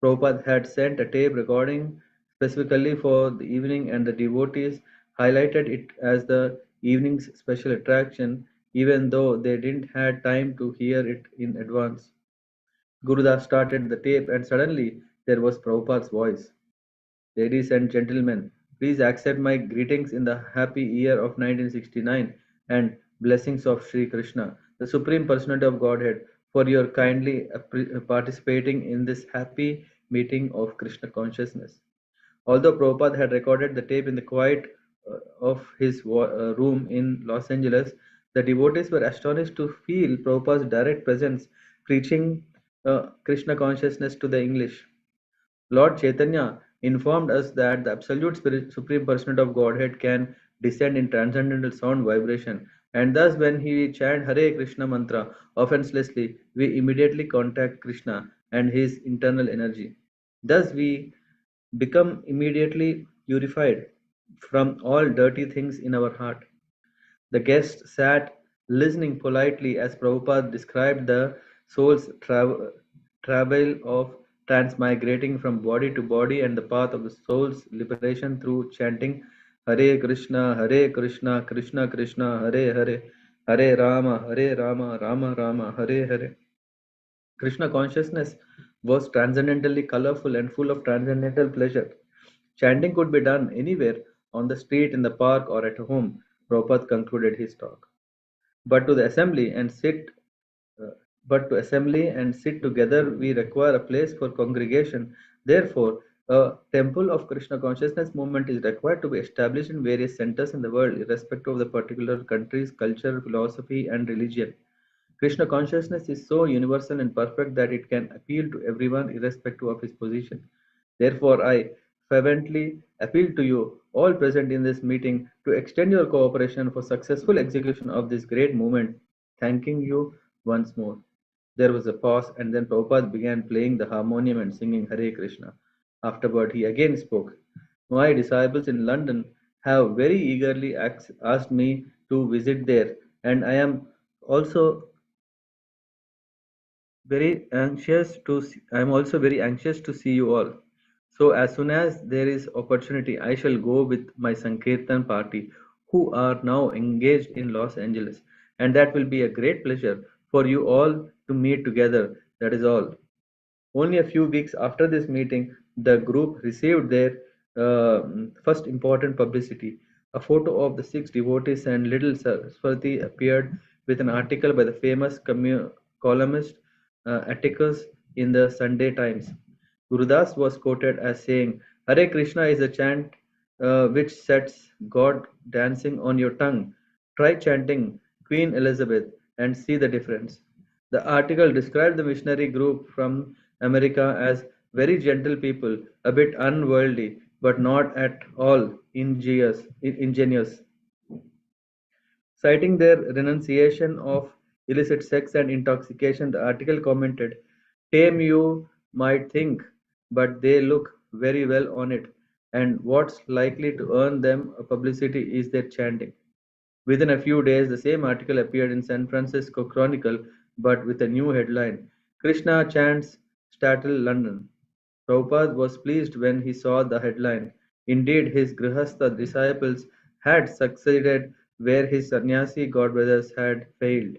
Prabhupada had sent a tape recording specifically for the evening, and the devotees highlighted it as the evening's special attraction, even though they didn't had time to hear it in advance. Gurudas started the tape, and suddenly there was Prabhupada's voice. Ladies and gentlemen, please accept my greetings in the happy year of 1969 and blessings of Sri Krishna, the Supreme Personality of Godhead, for your kindly participating in this happy meeting of Krishna consciousness. Although Prabhupada had recorded the tape in the quiet of his room in Los Angeles, the devotees were astonished to feel Prabhupada's direct presence preaching Krishna consciousness to the English. Lord Chaitanya informed us that the Absolute Spirit, Supreme Personality of Godhead can descend in transcendental sound vibration, and thus when we chant Hare Krishna mantra offenselessly, we immediately contact Krishna and his internal energy. Thus we become immediately purified from all dirty things in our heart. The guests sat listening politely as Prabhupada described the soul's travel of transmigrating from body to body and the path of the soul's liberation through chanting Hare Krishna, Krishna Krishna, Hare Hare, Hare Rama, Rama Rama, Hare Hare. Krishna consciousness was transcendently colorful and full of transcendental pleasure. Chanting could be done anywhere, on the street, in the park, or at home. Prabhupada concluded his talk. But to the assembly and sit uh, but to assembly and sit together we require a place for congregation. Therefore, a temple of Krishna consciousness movement is required to be established in various centers in the world, irrespective of the particular country's culture, philosophy, and religion. Krishna consciousness is so universal and perfect that it can appeal to everyone irrespective of his position. Therefore, I fervently appeal to you, all present in this meeting, to extend your cooperation for successful execution of this great movement. Thanking you once more. There was a pause, and then Prabhupada began playing the harmonium and singing Hare Krishna. Afterward, he again spoke. My disciples in London have very eagerly asked me to visit there, and also I am also very anxious to see you all. So as soon as there is opportunity, I shall go with my Sankirtan party, who are now engaged in Los Angeles, and that will be a great pleasure for you all to meet together. That is all. Only a few weeks after this meeting, the group received their first important publicity. A photo of the six devotees and little Saraswati appeared with an article by the famous columnist Atticus in the Sunday Times. Gurudas was quoted as saying, Hare Krishna is a chant which sets God dancing on your tongue. Try chanting Queen Elizabeth and see the difference. The article described the missionary group from America as very gentle people, a bit unworldly, but not at all ingenious. Citing their renunciation of illicit sex and intoxication, the article commented, Tame you might think, but they look very well on it, and what's likely to earn them a publicity is their chanting. Within a few days, the same article appeared in San Francisco Chronicle, but with a new headline Krishna chants startle London. Prabhupada was pleased when he saw the headline. Indeed, his Grihastha disciples had succeeded where his sannyasi godbrothers had failed.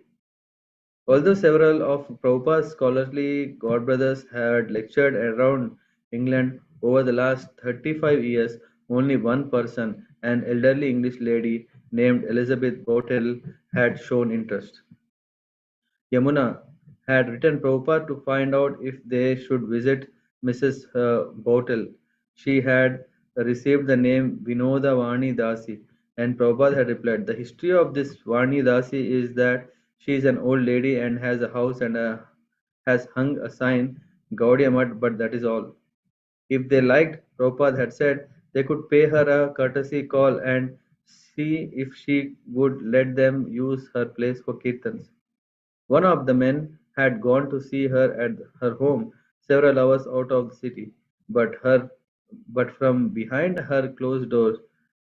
Although several of Prabhupada's scholarly godbrothers had lectured around England over the last 35 years, only one person, an elderly English lady named Elizabeth Bottle, had shown interest. Yamuna had written Prabhupada to find out if they should visit Mrs. Bottle. She had received the name Vinoda Vani Dasi, and Prabhupada had replied, The history of this Vani Dasi is that she is an old lady and has a house and has hung a sign, Gaudiya Math, but that is all. If they liked, Prabhupada had said, they could pay her a courtesy call and see if she would let them use her place for kirtans. One of the men had gone to see her at her home several hours out of the city, but from behind her closed doors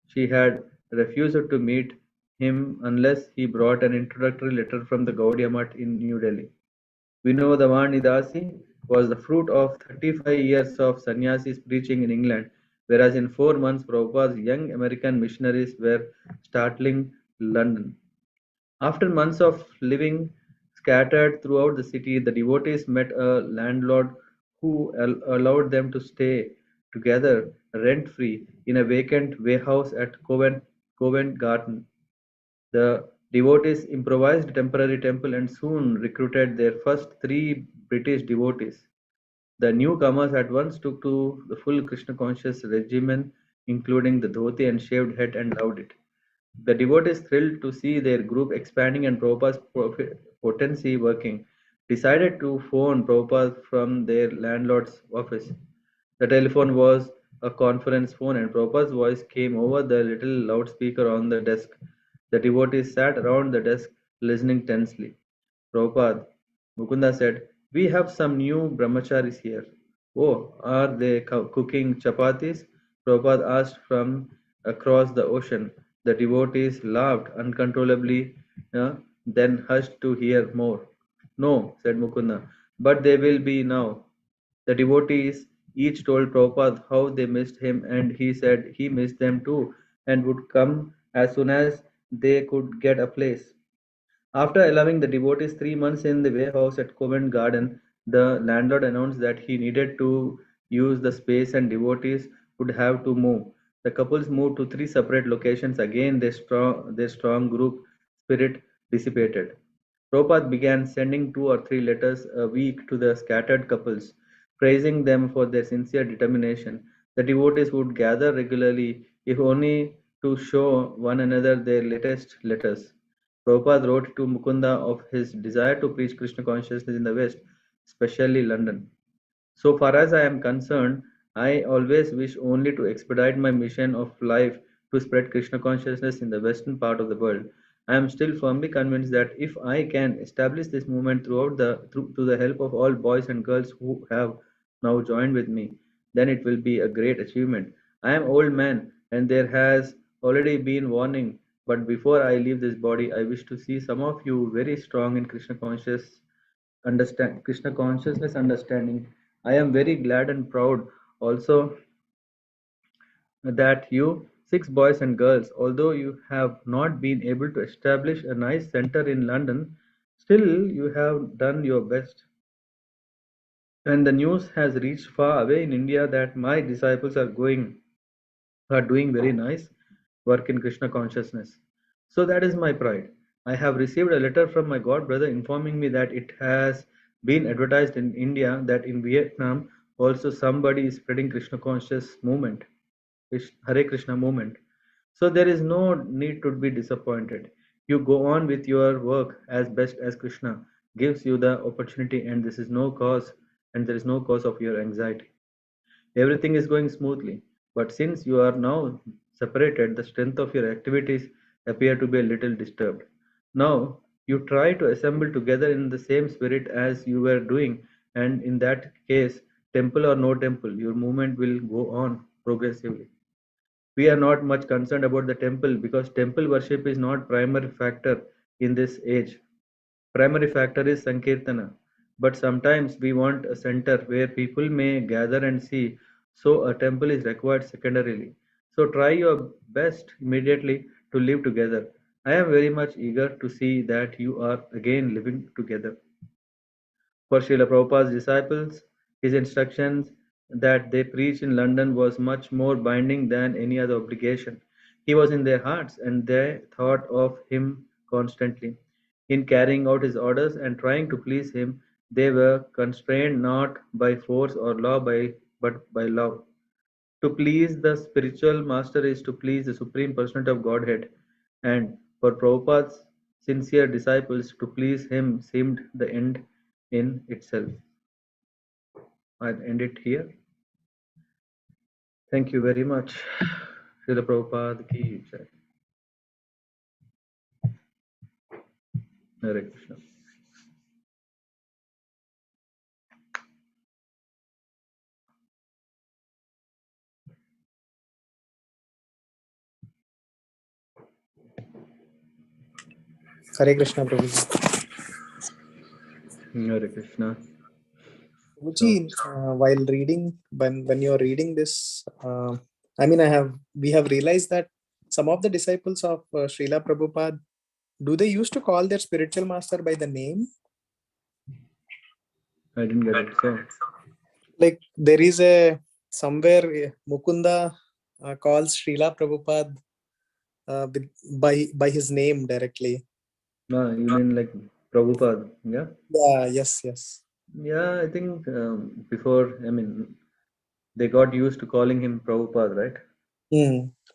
she had refused to meet him unless he brought an introductory letter from the Gaudiya Math in New Delhi. Vinodavani Dasi was the fruit of 35 years of sannyasis preaching in England, whereas in 4 months Prabhupada's young American missionaries were startling London. After months of living scattered throughout the city, the devotees met a landlord who allowed them to stay together rent free in a vacant warehouse at Covent Garden. The devotees improvised a temporary temple and soon recruited their first three British devotees. The newcomers at once took to the full Krishna conscious regimen, including the dhoti and shaved head, and loved it. The devotees, thrilled to see their group expanding and Prabhupada's potency working, decided to phone Prabhupada from their landlord's office. The telephone was a conference phone, and Prabhupada's voice came over the little loudspeaker on the desk. The devotees sat around the desk listening tensely. Prabhupada, Mukunda said, We have some new brahmacharis here. Oh, are they cooking chapatis? Prabhupada asked from across the ocean. The devotees laughed uncontrollably, then hushed to hear more. No, said Mukunda, but they will be now. The devotees each told Prabhupada how they missed him, and he said he missed them too and would come as soon as they could get a place. After allowing the devotees 3 months in the warehouse at Covent Garden, the landlord announced that he needed to use the space and devotees would have to move. The couples moved to 3 separate locations. Again, their strong group spirit dissipated. Prabhupada began sending 2 or 3 letters a week to the scattered couples, praising them for their sincere determination. The devotees would gather regularly, if only to show one another their latest letters. Prabhupada wrote to Mukunda of his desire to preach Krishna consciousness in the West, especially London. So far as I am concerned, I always wish only to expedite my mission of life to spread Krishna consciousness in the western part of the world. I am still firmly convinced that if I can establish this movement through the help of all boys and girls who have now joined with me, then it will be a great achievement. I am old man and there has already been warning, but before I leave this body, I wish to see some of you very strong in Krishna consciousness understanding. I am very glad and proud also that you 6 boys and girls, although you have not been able to establish a nice center in London, still you have done your best. And the news has reached far away in India that my disciples are doing very nice work in Krishna consciousness. So that is my pride. I have received a letter from my god brother informing me that it has been advertised in India that in Vietnam also somebody is spreading Krishna conscious movement, Hare Krishna movement. So there is no need to be disappointed. You go on with your work as best as Krishna gives you the opportunity, and there is no cause of your anxiety. Everything is going smoothly, but since you are now separated, the strength of your activities appear to be a little disturbed. Now, you try to assemble together in the same spirit as you were doing, and in that case, temple or no temple, your movement will go on progressively. We are not much concerned about the temple because temple worship is not primary factor in this age. Primary factor is Sankirtana, but sometimes we want a center where people may gather and see, so a temple is required secondarily. So try your best immediately to live together. I am very much eager to see that you are again living together. For Srila Prabhupada's disciples, his instructions that they preach in London was much more binding than any other obligation. He was in their hearts and they thought of him constantly. In carrying out his orders and trying to please him, they were constrained not by force or law but by love. To please the spiritual master is to please the Supreme Personality of Godhead, and for Prabhupada's sincere disciples, to please him seemed the end in itself. I'll end it here. Thank you very much. Srila Prabhupada ki jai. Hare Krishna. Hare Krishna, Prabhuji. Hare Krishna. Prabhuji, while reading, when you're reading this, I mean, we have realized that some of the disciples of Srila Prabhupada, do they used to call their spiritual master by the name? I didn't get it. So, Like there is somewhere Mukunda calls Srila Prabhupada by his name directly. you mean like Prabhupada? Yeah. Yeah. Yes. Yeah, I think they got used to calling him Prabhupada, right?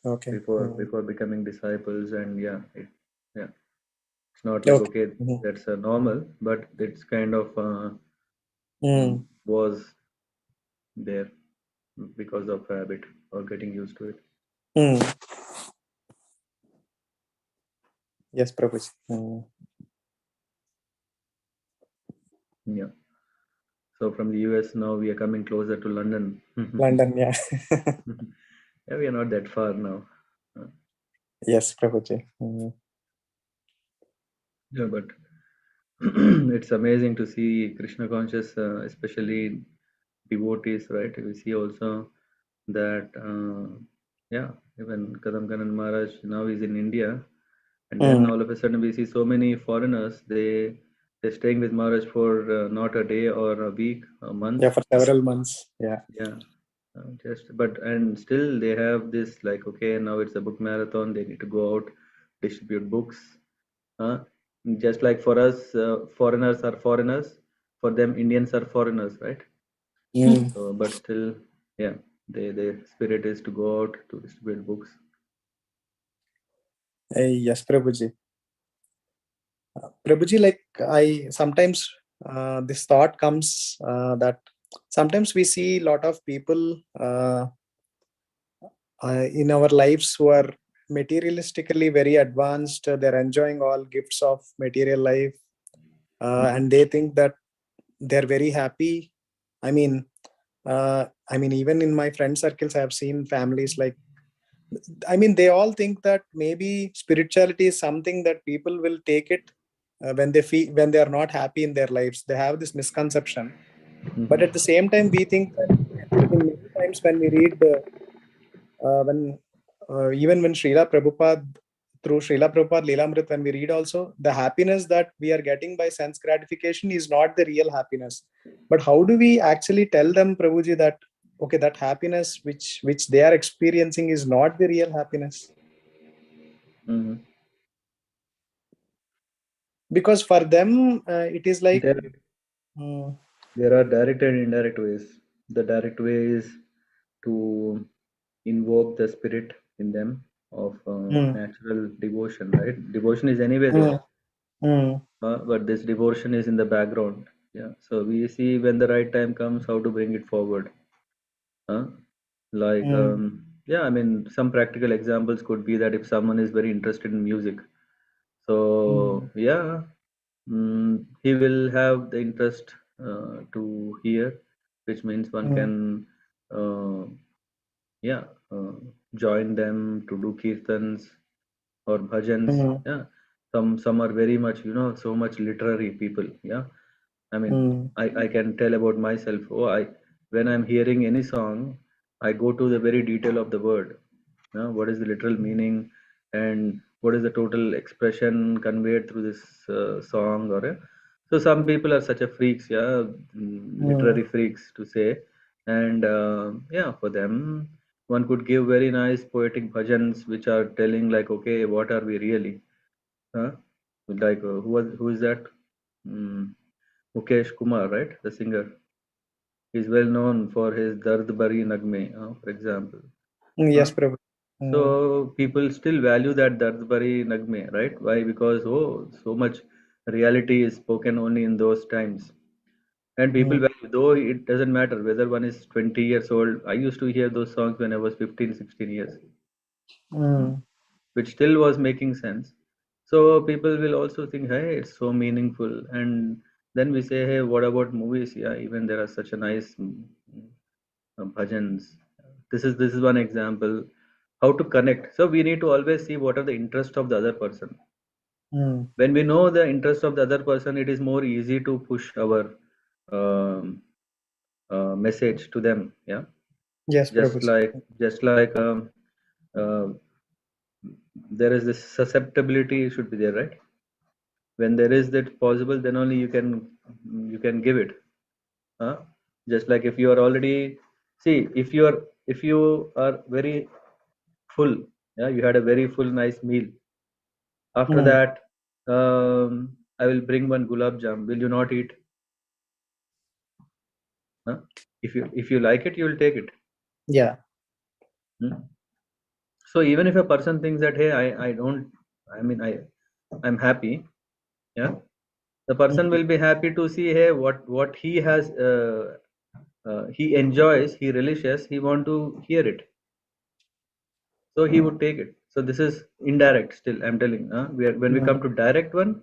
Okay. Before becoming disciples, and yeah, it's not like Okay. okay, that's normal, but it's kind of was there because of habit or getting used to it. Yes, Prabhuji. Yeah. So from the US now we are coming closer to London. London, yeah. Yeah, we are not that far now. Yes, Prabhuji. Yeah, but it's amazing to see Krishna conscious, especially devotees, right? We see also that, even Kadam Kanan Maharaj now is in India, and then all of a sudden we see so many foreigners. They're staying with Maharaj for not a day or a week, a month. Yeah, for several months. Yeah. Yeah. And still they have this like, okay, now it's a book marathon. They need to go out, distribute books. Uh, just like for us, foreigners are foreigners. For them, Indians are foreigners, right? Mm. So, but still, yeah, their spirit is to go out to distribute books. Yes, Prabhuji. Prabhuji, like I sometimes this thought comes that sometimes we see a lot of people in our lives who are materialistically very advanced. They're enjoying all gifts of material life, and they think that they're very happy. I mean, even in my friend circles, I have seen families like. I mean, they all think that maybe spirituality is something that people will take it when they feel when they are not happy in their lives. They have this misconception, but at the same time, we think that in many times when we read when even when Srila Prabhupada through Srila Prabhupada-līlāmṛta, when we read also, the happiness that we are getting by sense gratification is not the real happiness. But how do we actually tell them, Prabhuji, that okay, that happiness which they are experiencing is not the real happiness? Mm-hmm. Because for them it is like There, there are direct and indirect ways. The direct way is to invoke the spirit in them of mm, natural devotion, right? Devotion is anyway there, mm, mm, but this devotion is in the background. Yeah. So we see when the right time comes how to bring it forward. Uh, like, mm, yeah, I mean, some practical examples could be that if someone is very interested in music, so mm, yeah, he will have the interest to hear, which means one mm, can, uh, yeah, join them to do kirtans or bhajans. mm, Yeah, some are very much, so much literary people. Yeah, I mean, mm, I can tell about myself. Oh, when I'm hearing any song, I go to the very detail of the word. What is the literal meaning, and what is the total expression conveyed through this song? So some people are such a freaks, yeah, mm, literary freaks to say, and yeah, for them, one could give very nice poetic bhajans which are telling like, okay, what are we really? Huh? Like who is that? Mm, Mukesh Kumar, right? The singer. He's well known for his Dard Bari Nagme, for example. yes, Huh? Prabhu. Mm, So people still value that Dard Bari Nagme, right? Why? Because so much reality is spoken only in those times. And people mm, value, though it doesn't matter whether one is 20 years old. I used to hear those songs when I was 15, 16 years, hmm, mm, which still was making sense. So people will also think, hey, it's so meaningful. And then we say, hey, what about movies? Yeah, even there are such a nice bhajans. This is one example. How to connect. So we need to always see what are the interest of the other person. mm. When we know the interest of the other person, it is more easy to push our um, message to them. Yeah, Yes, just Prabhuji. like just like uh, there is this susceptibility should be there, right? When there is that possible, then only you can give it. Huh? Just like if you are already, see, if you are very full, yeah, you had a very full nice meal. After Mm, that, I will bring one gulab jam. Will you not eat? Huh? If you like it, you will take it. yeah. Hmm? So even if a person thinks that, hey, I don't, I mean, I'm happy. Yeah, the person Mm, will be happy to see, hey, what he has, he enjoys, he relishes, he want to hear it, so he would take it. So this is indirect. Still, I'm telling. When we come mm, to direct one,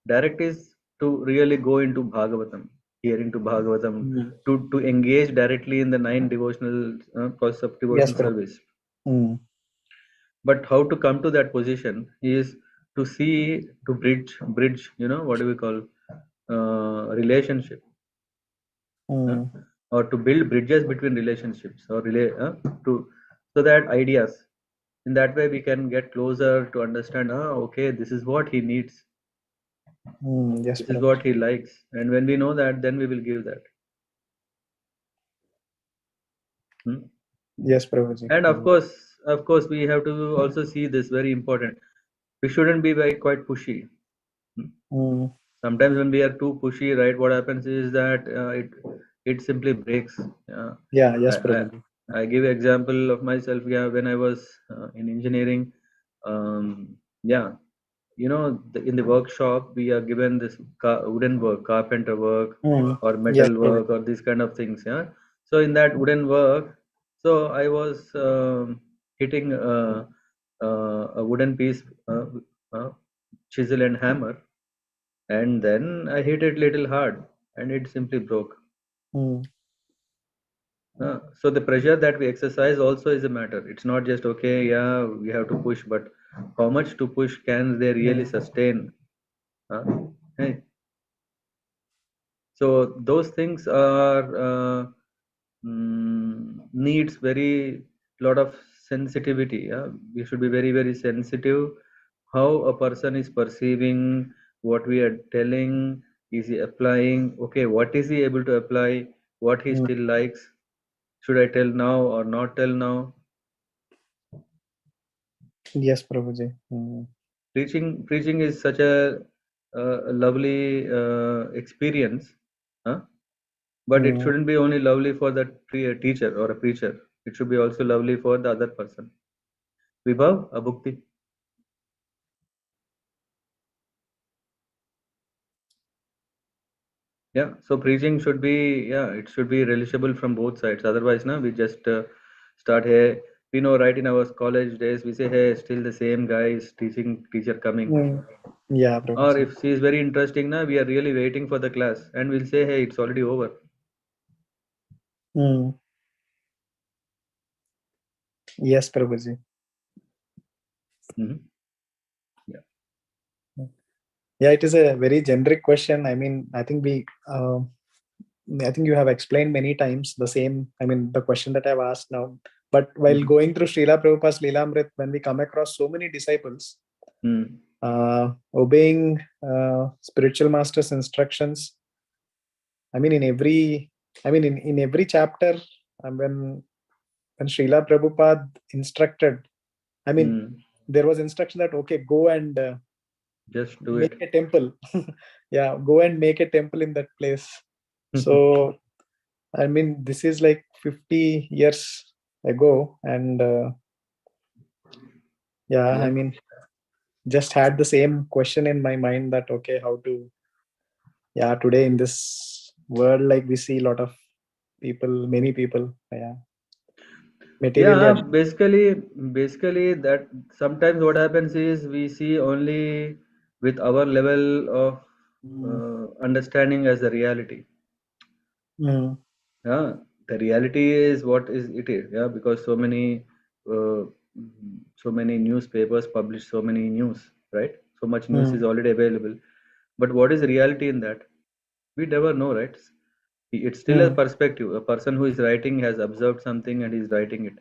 direct is to really go into Bhagavatam, hearing to Bhagavatam, mm. to engage directly in the nine devotional process of Yes, devotional Prabhu. service. Mm, But how to come to that position is to see, to bridge, what do we call, relationship, uh, mm, or to build bridges between relationships, or to, so that ideas, in that way we can get closer to understand, okay, this is what he needs, yes, this is Prabhu. what he likes, and when we know that, then we will give that. Hmm? Yes, Prabhuji. And of course, we have to also see this very important. We shouldn't be very quite pushy. Mm. Sometimes when we are too pushy, right, what happens is that it simply breaks. Yeah, yes, I, I Prabhuji. I give example of myself. Yeah, when I was in engineering, yeah, in the workshop we are given this wooden work, carpenter work, Mm. or Yes, metal Prabhuji. work, or these kind of things. Yeah. So in that wooden work, so I was hitting a wooden piece, uh, chisel and hammer, and then I hit it little hard, and it simply broke. Mm. So the pressure that we exercise also is a matter. It's not just okay, yeah, we have to push, but how much to push can they really Mm. sustain? Uh, hey, so those things are needs very lot of sensitivity. Yeah? We should be very very sensitive how a person is perceiving what we are telling. Is he applying? Okay, what is he able to apply? What he Mm. still likes? Should I tell now or not tell now? Yes, Prabhuji. Mm. Preaching is such a lovely experience, huh? But it Mm. shouldn't be only lovely for the teacher or a preacher. It should be also lovely for the other person. Vibhav, Abhukti. Yeah, so preaching should be, yeah, it should be relishable from both sides. Otherwise, no, we just start here. We know, right, in our college days, we say, hey, still the same guy is teaching, teacher coming. Mm. Yeah, Or Prabhuji. if she is very interesting, now we are really waiting for the class, and we'll say, hey, it's already over. Mm. Yes, Prabhuji. Mhm. Yeah. Yeah, it is a very generic question. I mean, I think you have explained many times the same. I mean, the question that I've asked now. But while Mhm. going through Srila Prabhupada's Līlāmṛta, when we come across so many disciples Mm. obeying spiritual master's instructions, I mean, in every chapter, when Srila Prabhupada instructed, I mean, Mm. there was instruction that okay, go and Just do make it. a temple. Yeah, go and make a temple in that place. So I mean, this is like 50 years ago, and yeah, I Yeah. mean, just had the same question in my mind that okay, how to, yeah, today in this world, like we see a lot of people, many people, yeah, materially. Yeah, basically that sometimes what happens is we see only with our level of Mm. understanding as the reality. Mm. Yeah, the reality is what is it is. Yeah, because uh, so many newspapers publish so many news, right? So much news is Mm. already available. But what is reality in that? We never know, right? It's still a Mm. perspective. A person who is writing has observed something and is writing it.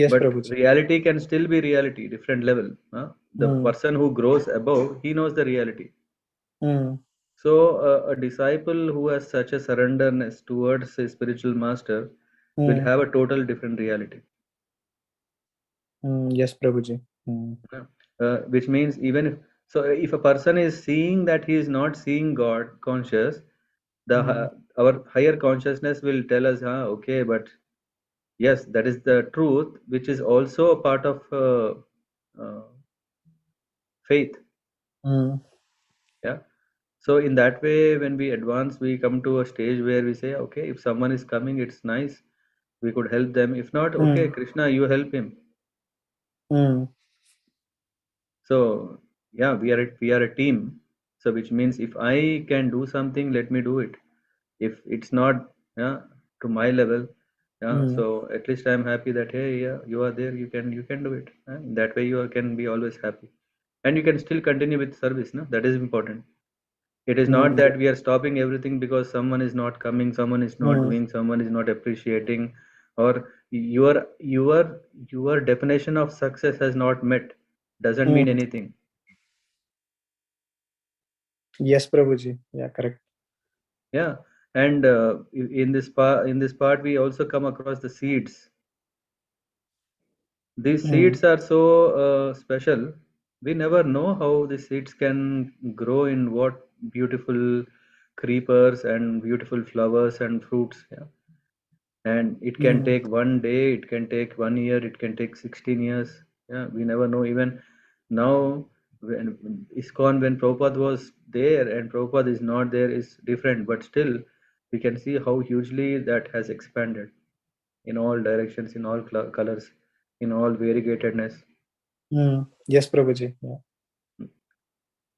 Yes, But Prabhuji. reality can still be reality, different level. The Mm. person who grows above, he knows the reality. Mm. So a disciple who has such a surrenderness towards a spiritual master will Mm. have a total different reality. Mm. Yes, Prabhuji. Mm. Yeah. Which means even if a person is seeing that he is not seeing God conscious, Mm. our higher consciousness will tell us, okay, but yes, that is the truth, which is also a part of faith. Mm. Yeah. So in that way, when we advance, we come to a stage where we say, okay, if someone is coming, it's nice. We could help them. If not, okay, Mm. Krishna, you help him. Mm. So yeah, we are a team. So which means if I can do something, let me do it. If it's not, yeah, to my level, yeah, Mm. so at least I'm happy that hey, yeah, you are there. You can do it. In that way, can be always happy, and you can still continue with service. No, that is important. It is not Mm. that we are stopping everything because someone is not coming, someone is not Mm. doing, someone is not appreciating, or your definition of success has not met. Doesn't mean Mm. anything. Yes, Prabhuji. Yeah, correct. Yeah, and in this part we also come across the seeds. These seeds are so special. We never know how the seeds can grow in what beautiful creepers and beautiful flowers and fruits. Yeah. And it can take one day, it can take 1 year, it can take 16 years. Yeah, we never know. Even now, when ISKCON, when Prabhupada was there and Prabhupada is not there, is different. But still, we can see how hugely that has expanded in all directions, in all colors, in all variegatedness. Yes, Prabhuji.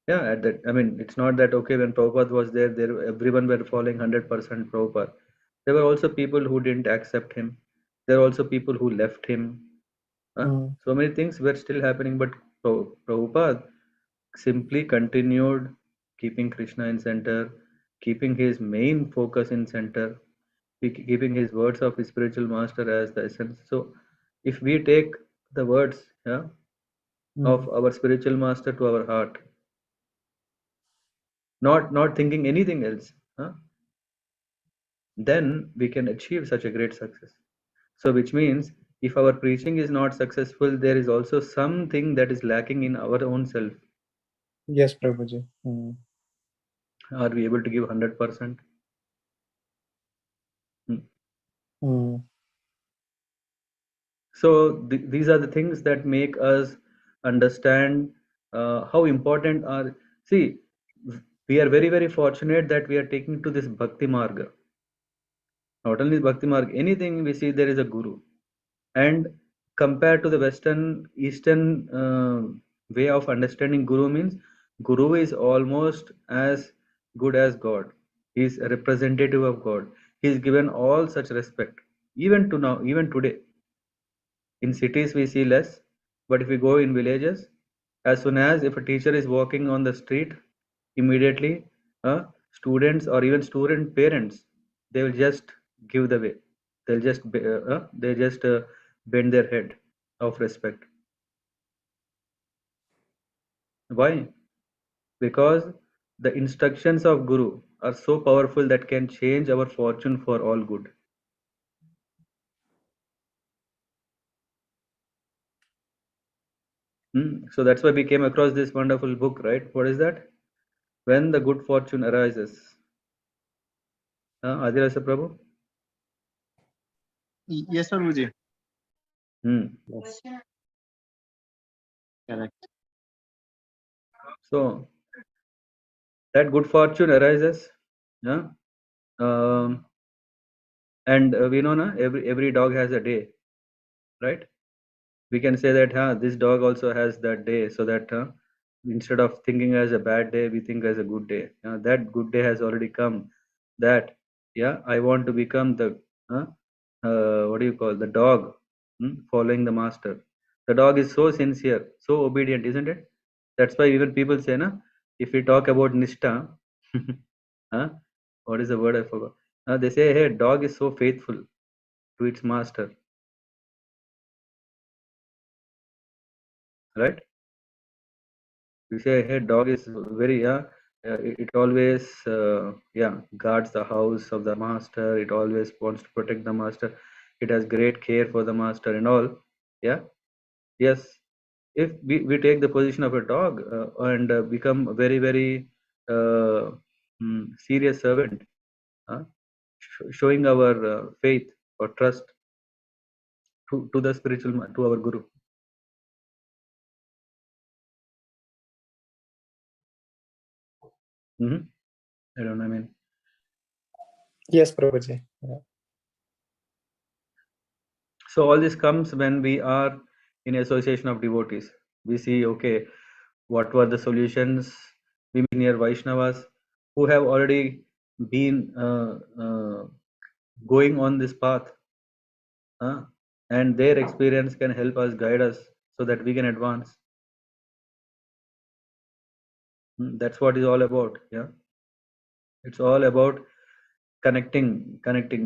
Yeah, at that, I mean, it's not that okay when Prabhupada was there everyone were following 100% Prabhupada. There were also people who didn't accept him. There were also people who left him. So many things were still happening, but Prabhupada simply continued keeping Krishna in center, keeping his main focus in center, keeping his words of his spiritual master as the essence. So, if we take the words, yeah, of our spiritual master to our heart, not thinking anything else, then we can achieve such a great success. So which means if our preaching is not successful, there is also something that is lacking in our own self. Yes, Prabhuji. Are we able to give 100%? So these are the things that make us understand how important are. See, we are very, very fortunate that we are taking to this Bhakti Marga. Not only Bhakti Marga, anything we see there is a guru. And compared to the Western, Eastern way of understanding Guru means Guru is almost as good as God. He is a representative of God. He is given all such respect. Even to now, even today. In cities we see less, but if we go in villages, as soon as if a teacher is walking on the street, immediately students or even student parents, they will just give the way. They just bend their head of respect. Why? Because the instructions of Guru are so powerful that can change our fortune for all good. So that's why we came across this wonderful book, right? What is that? When the Good Fortune Arises. Adilasa Prabhu? Yes, Prabhuji. Yes. Correct. So that good fortune arises, yeah, um, and we know na every dog has a day, right? We can say that this dog also has that day, so that instead of thinking as a bad day, we think as a good day. That good day has already come. That I want to become the what do you call the dog following the master. The dog is so sincere, so obedient, isn't it? That's why even people say, na, if we talk about Nishta, what is the word I forgot? They say, hey, dog is so faithful to its master, right? We say, hey, dog is very, it always, guards the house of the master. It always wants to protect the master. It has great care for the master and all. Yeah, yes. If we take the position of a dog and become a very, very serious servant, showing our faith or trust to the spiritual, to our guru. I don't know, I mean. Yes, Prabhuji. Yeah. So all this comes when we are in association of devotees. We see, okay, what were the solutions? We meet near Vaishnavas who have already been going on this path, and their experience can help us, guide us, so that we can advance. That's what it's all about. Yeah, it's all about connecting.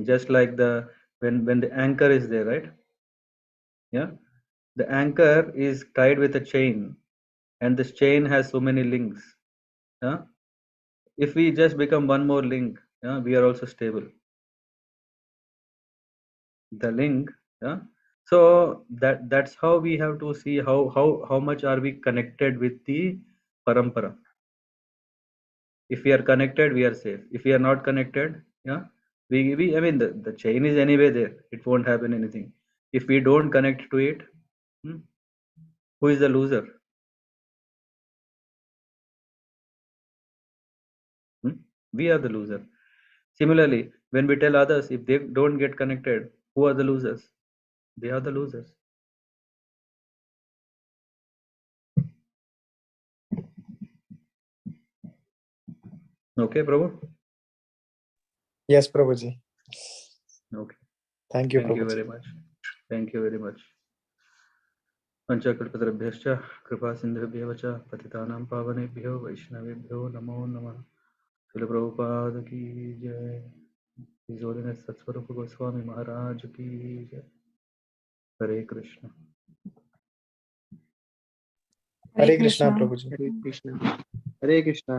Just like the when the anchor is there, right? Yeah, the anchor is tied with a chain, and this chain has so many links. Yeah, if we just become one more link, we are also stable. The link, So that's how we have to see how much are we connected with the parampara. If we are connected, we are safe. If we are not connected, yeah, we I mean the chain is anyway there. It won't happen anything. If we don't connect to it, who is the loser? We are the loser. Similarly, when we tell others, if they don't get connected, who are the losers? They are the losers. Okay, Prabhu? Yes, Prabhuji. Okay. Thank you, Thank you Prabhuji. very much. Thank you very much. पंचकल्पतरुभ्यश्च कृपा सिन्धुभ्यः च पतितानां पावनेभ्यो वैष्णवेभ्यो नमो नमः। श्रील प्रभुपाद की जय। His Holiness Satsvarupa Goswami Maharaj की जय। हरे Krishna. Hare Krishna, Prabhuji. Hare Krishna. Hare Krishna.